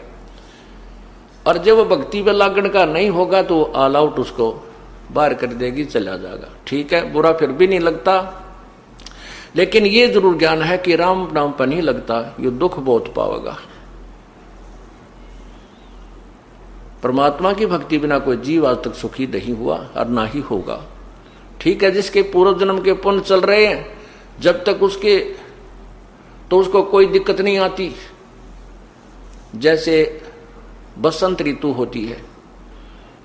[SPEAKER 2] और जब वो भक्ति पे लागण का नहीं होगा तो ऑल आउट उसको बाहर कर देगी, चला जाएगा। ठीक है, बुरा फिर भी नहीं लगता, लेकिन ये जरूर ज्ञान है कि राम नाम पर नहीं लगता, ये दुख बहुत पावेगा। परमात्मा की भक्ति बिना कोई जीव आज तक सुखी नहीं हुआ और ना ही होगा। ठीक है, जिसके पूर्व जन्म के पुण्य चल रहे हैं, जब तक उसके तो उसको कोई दिक्कत नहीं आती। जैसे बसंत ऋतु होती है,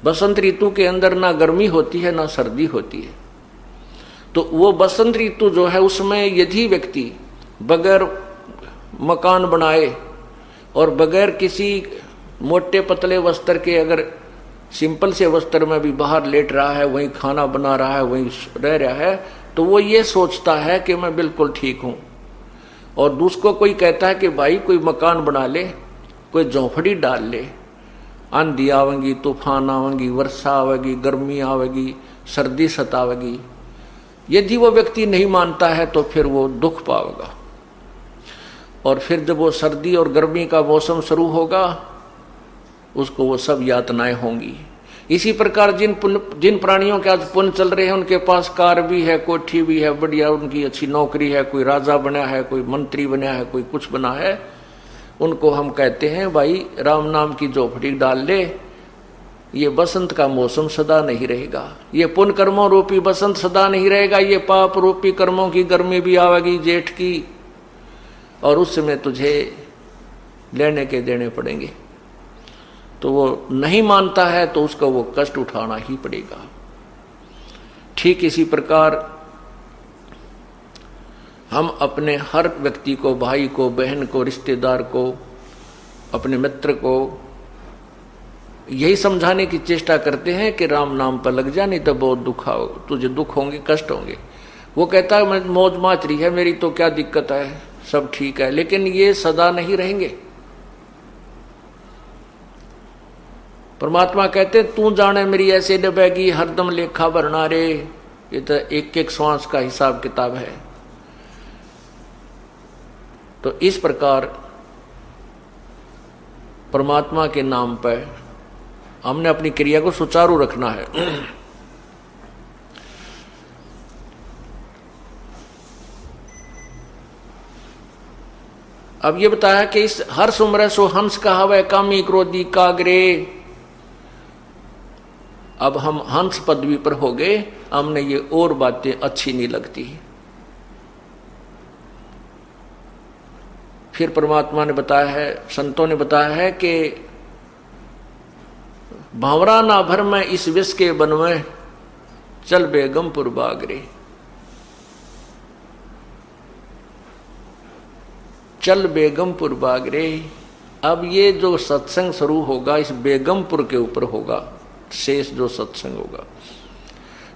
[SPEAKER 2] बसंत ऋतु के अंदर ना गर्मी होती है ना सर्दी होती है, तो वो बसंत ऋतु जो है उसमें यदि व्यक्ति बगैर मकान बनाए और बगैर किसी मोटे पतले वस्त्र के अगर सिंपल से वस्त्र में भी बाहर लेट रहा है, वहीं खाना बना रहा है, वहीं रह रहा है, तो वो ये सोचता है कि मैं बिल्कुल ठीक हूं। और दूसरों कोई कहता है कि भाई कोई मकान बना ले, कोई झोंपड़ी डाल ले, आंधी आवेगी, तूफान आवेगी, वर्षा आवेगी, गर्मी आवेगी, सर्दी सतावेगी। यदि वो व्यक्ति नहीं मानता है तो फिर वो दुख पाएगा, और फिर जब वो सर्दी और गर्मी का मौसम शुरू होगा उसको वो सब यातनाएं होंगी। इसी प्रकार जिन प्राणियों के आज पुण्य चल रहे हैं, उनके पास कार भी है, कोठी भी है, बढ़िया उनकी अच्छी नौकरी है, कोई राजा बना है, कोई मंत्री बना है, कोई कुछ बना है, उनको हम कहते हैं भाई राम नाम की झोपड़ी डाल ले, ये बसंत का मौसम सदा नहीं रहेगा, ये पुण्य कर्मों रूपी बसंत सदा नहीं रहेगा, ये पाप रूपी कर्मों की गर्मी भी आवेगी जेठ की, और उस समय तुझे लेने के देने पड़ेंगे। तो वो नहीं मानता है तो उसको वो कष्ट उठाना ही पड़ेगा। ठीक इसी प्रकार हम अपने हर व्यक्ति को, भाई को, बहन को, रिश्तेदार को, अपने मित्र को यही समझाने की चेष्टा करते हैं कि राम नाम पर लग जा, नहीं तो बहुत दुख आओ, तुझे दुख होंगे, कष्ट होंगे। वो कहता है मैं मौज माच रही है मेरी, तो क्या दिक्कत है, सब ठीक है। लेकिन ये सदा नहीं रहेंगे। परमात्मा कहते तू जाने मेरी ऐसे डबेगी, हरदम लेखा भरना रे। ये तो एक एक श्वास का हिसाब किताब है। तो इस प्रकार परमात्मा के नाम पर हमने अपनी क्रिया को सुचारू रखना है। अब ये बताया कि इस हर सुमर सो हंस कहावे, कामी क्रोधी कागरे। अब हम हंस पदवी पर हो गए, हमने ये और बातें अच्छी नहीं लगती। फिर परमात्मा ने बताया है, संतों ने बताया है कि भावरा ना भर में इस विष के बन में, चल बेगमपुर बागरे। चल बेगमपुर बागरे। अब ये जो सत्संग शुरू होगा इस बेगमपुर के ऊपर होगा, शेष जो सत्संग होगा।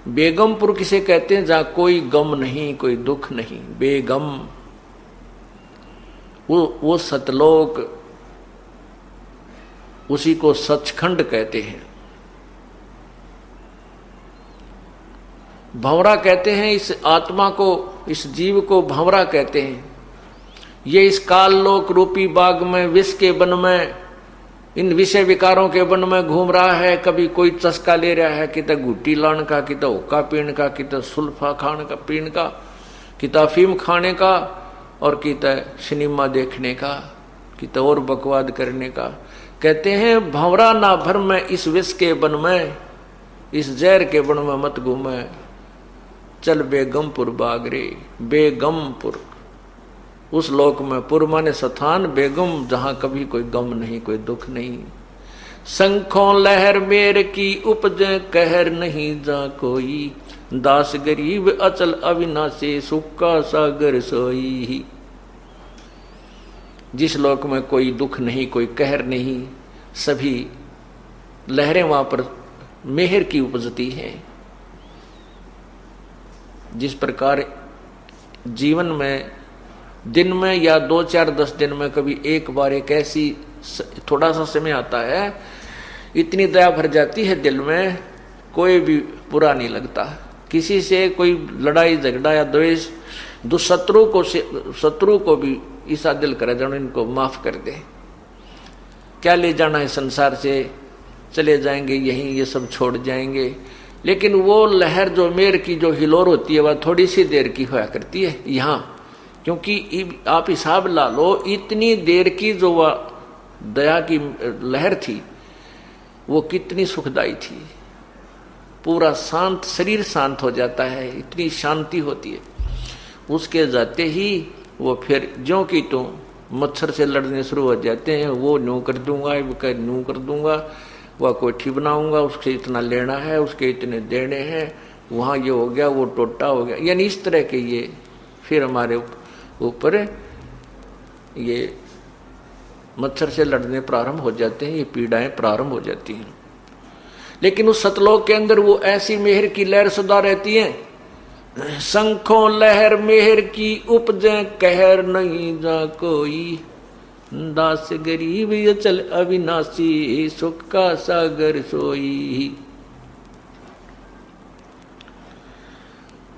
[SPEAKER 2] बेगमपुर किसे कहते हैं? जहां कोई गम नहीं, कोई दुख नहीं, बेगम। वो सतलोक, उसी को सचखंड कहते हैं। भंवरा कहते हैं इस आत्मा को, इस जीव को भंवरा कहते हैं। ये इस काल लोक रूपी बाग में, विष के वन में, इन विषय विकारों के वन में घूम रहा है। कभी कोई चस्का ले रहा है, कि तो गुट्टी लाने का, कि तो हुक्का पीने का, कि तो सुल्फा खाने का पीने का, कि तो अफीम खाने का, और कि तो सिनेमा देखने का, कि तो और बकवाद करने का। कहते हैं भंवरा ना भर में इस विष के वन में, इस जहर के वन में मत घूमे, चल बेगमपुर बागरे। बेगमपुर उस लोक में, पुर माने स्थान, बेगम जहां कभी कोई गम नहीं, कोई दुख नहीं। शंखों लहर मेर की उपजे, कहर नहीं जा कोई, दास गरीब अचल अविनाशी, सुख का सागर सोई। जिस लोक में कोई दुख नहीं, कोई कहर नहीं, सभी लहरें वहां पर मेहर की उपजती हैं। जिस प्रकार जीवन में दिन में या 2-4-10 दिन में कभी एक बार एक ऐसी थोड़ा सा समय आता है, इतनी दया भर जाती है दिल में, कोई भी बुरा नहीं लगता। किसी से कोई लड़ाई झगड़ा या द्वेष, शत्रु को भी ऐसा दिल करे जानो इनको माफ कर दे, क्या ले जाना है संसार से, चले जाएंगे यहीं, ये सब छोड़ जाएंगे। लेकिन वो लहर जो मेर की जो हिलोर होती है वह थोड़ी सी देर की होया करती है यहाँ, क्योंकि आप हिसाब ला लो, इतनी देर की जो वह दया की लहर थी वो कितनी सुखदाई थी। पूरा शांत, शरीर शांत हो जाता है, इतनी शांति होती है। उसके जाते ही वो फिर ज्यों की त्यों मच्छर से लड़ने शुरू हो जाते हैं। वो न्यू कर दूंगा, वो न्यू कर दूंगा, वह कोठी बनाऊंगा, उससे इतना लेना है, उसके इतने देने हैं, वहाँ ये हो गया, वो टोटा हो गया। यानी इस तरह के ये फिर हमारे ऊपर ये मच्छर से लड़ने प्रारंभ हो जाते हैं, ये पीड़ाएं प्रारंभ हो जाती हैं। लेकिन उस सतलोक के अंदर वो ऐसी मेहर की लहर सदा रहती है। शंखों लहर मेहर की उपजे, कहर नहीं जा कोई, दास गरीब अचल अविनाशी, सुख का सागर सोई।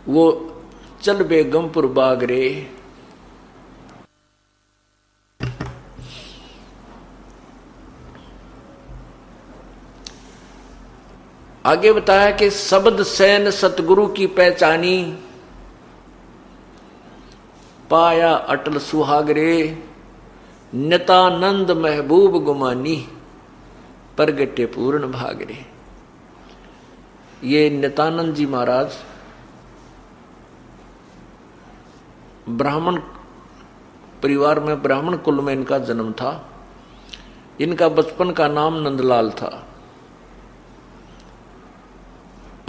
[SPEAKER 2] वो चल बेगमपुर बागरे। आगे बताया कि शब्द सैन सतगुरु की पहचानी, पाया अटल सुहागरे। नितानंद महबूब गुमानी, प्रगटे पूर्ण भाग रे। ये नितानंद जी महाराज ब्राह्मण परिवार में, ब्राह्मण कुल में इनका जन्म था। इनका बचपन का नाम नंदलाल था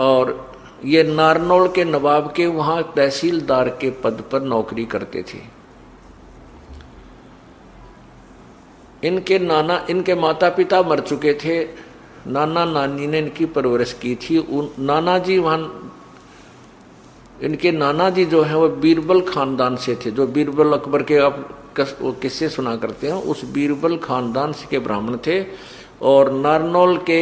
[SPEAKER 2] और ये नारनौल के नवाब के वहां तहसीलदार के पद पर नौकरी करते थे। इनके माता पिता मर चुके थे। नाना नानी ने इनकी परवरिश की थी। इनके नाना जी जो है वो बीरबल खानदान से थे, जो बीरबल अकबर के आप किस्से सुना करते हैं, उस बीरबल खानदान से के ब्राह्मण थे और नारनौल के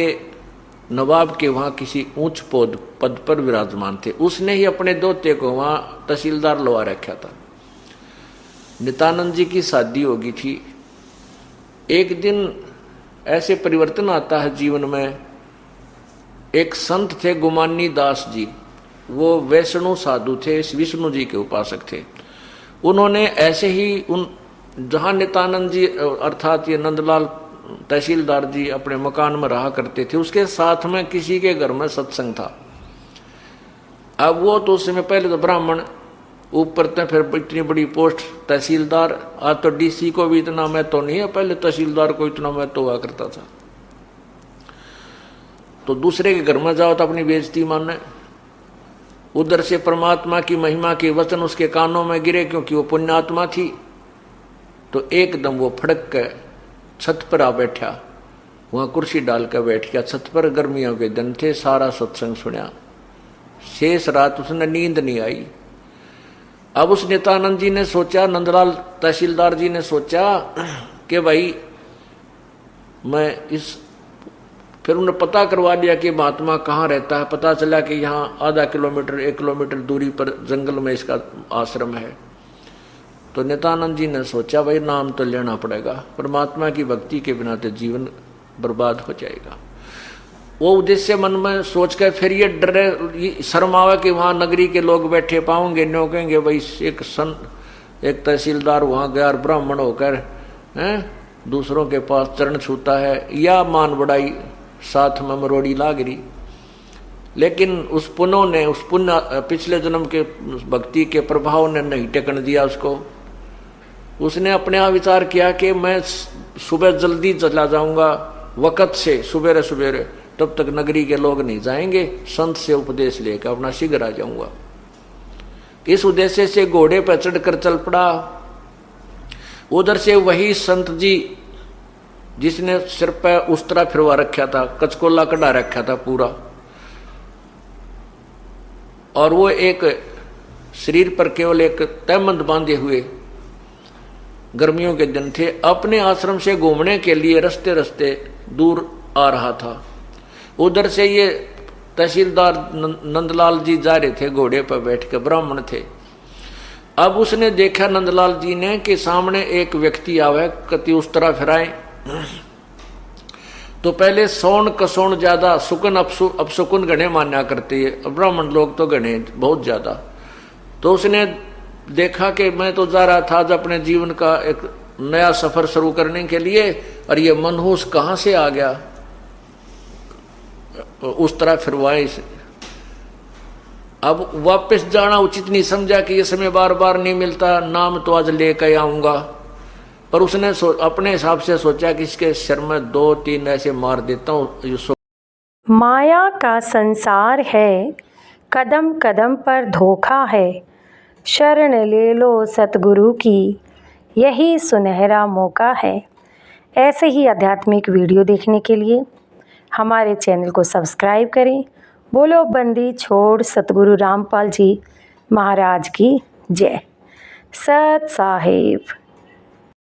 [SPEAKER 2] नवाब के वहां किसी ऊंच पद पर विराजमान थे। उसने ही अपने दोते को वहां तहसीलदार लगा रखा था। नित्यानंद जी की शादी होगी थी। एक दिन ऐसे परिवर्तन आता है जीवन में। एक संत थे गुमानी दास जी, वो वैष्णु साधु थे, विष्णु जी के उपासक थे। उन्होंने ऐसे ही जहां नित्यानंद जी अर्थात ये नंदलाल तहसीलदार जी अपने मकान में रहा करते थे, उसके साथ में किसी के घर में सत्संग था। अब वो तो उस समय पहले तो ब्राह्मण, ऊपर तो फिर इतनी बड़ी पोस्ट तहसीलदार। आज तो डीसी को भी इतना महत्व नहीं है, पहले तहसीलदार को इतना महत्व हुआ करता था। तो दूसरे के घर में जाओ तो अपनी बेइज्जती माने। उधर से परमात्मा की महिमा के वचन उसके कानों में गिरे, क्योंकि वो पुण्यात्मा थी। तो एकदम वो फड़क के छत पर आ बैठा, वहां कुर्सी डाल कर बैठ गया छत पर। गर्मियों के दिन थे, सारा सत्संग सुना। शेष रात उसने नींद नहीं आई। अब उस नित्यानंद जी ने सोचा, नंदलाल तहसीलदार जी ने सोचा कि भाई फिर उन्होंने पता करवा लिया कि महात्मा कहाँ रहता है। पता चला कि यहाँ आधा किलोमीटर 1 किलोमीटर दूरी पर जंगल में इसका आश्रम है। तो नित्यानंद जी ने सोचा भाई नाम तो लेना पड़ेगा, परमात्मा की भक्ति के बिना तो जीवन बर्बाद हो जाएगा। वो उद्देश्य मन में सोच कर फिर ये डरे, शर्म आवा कि वहां नगरी के लोग बैठे पाओगे, न्यों कहेंगे भाई एक तहसीलदार वहां गया और ब्राह्मण होकर दूसरों के पास चरण छूता है, या मान बढ़ाई साथ में मरोड़ी लाग रही। लेकिन उस पुण्य पिछले जन्म के भक्ति के प्रभाव ने नहीं टेकन दिया उसको। उसने अपने आप विचार किया कि मैं सुबह जल्दी चला जाऊंगा, वक़्त से सवेरे सवेरे, तब तक नगरी के लोग नहीं जाएंगे। संत से उपदेश लेकर अपना शीघ्र आ जाऊंगा। इस उद्देश्य से घोड़े पर चढ़कर चल पड़ा। उधर से वही संत जी जिसने सिर पर उस्तरा फिरवा रखा था, कचकोला कढ़ा रखा था पूरा, और वो एक शरीर पर केवल एक तहमंद बांधे हुए, गर्मियों के दिन थे, अपने आश्रम से घूमने के लिए रस्ते रस्ते दूर आ रहा था। उधर से ये तहसीलदार नंदलाल जी जा रहे थे घोड़े पर बैठ के, ब्राह्मण थे। अब उसने देखा नंदलाल जी ने कि सामने एक व्यक्ति आवे, कति उस तरह फिराए। तो पहले सौन कसौन ज्यादा, सुकन अपसुकन गणे मान्या करते हैं ब्राह्मण लोग, तो गणे बहुत ज्यादा। तो उसने देखा कि मैं तो जा रहा था आज अपने जीवन का एक नया सफर शुरू करने के लिए, और ये मनहूस कहां से आ गया, उस तरह फिरवाए इसे। अब वापस जाना उचित नहीं समझा कि ये समय बार बार नहीं मिलता, नाम तो आज लेकर आऊंगा। पर उसने अपने हिसाब से सोचा कि इसके सिर में 2-3 ऐसे मार देता हूँ।
[SPEAKER 1] माया का संसार है, कदम कदम पर धोखा है। शरण ले लो सतगुरु की, यही सुनहरा मौका है। ऐसे ही आध्यात्मिक वीडियो देखने के लिए हमारे चैनल को सब्सक्राइब करें। बोलो बंदी छोड़ सतगुरु रामपाल जी महाराज की जय। सत साहिब।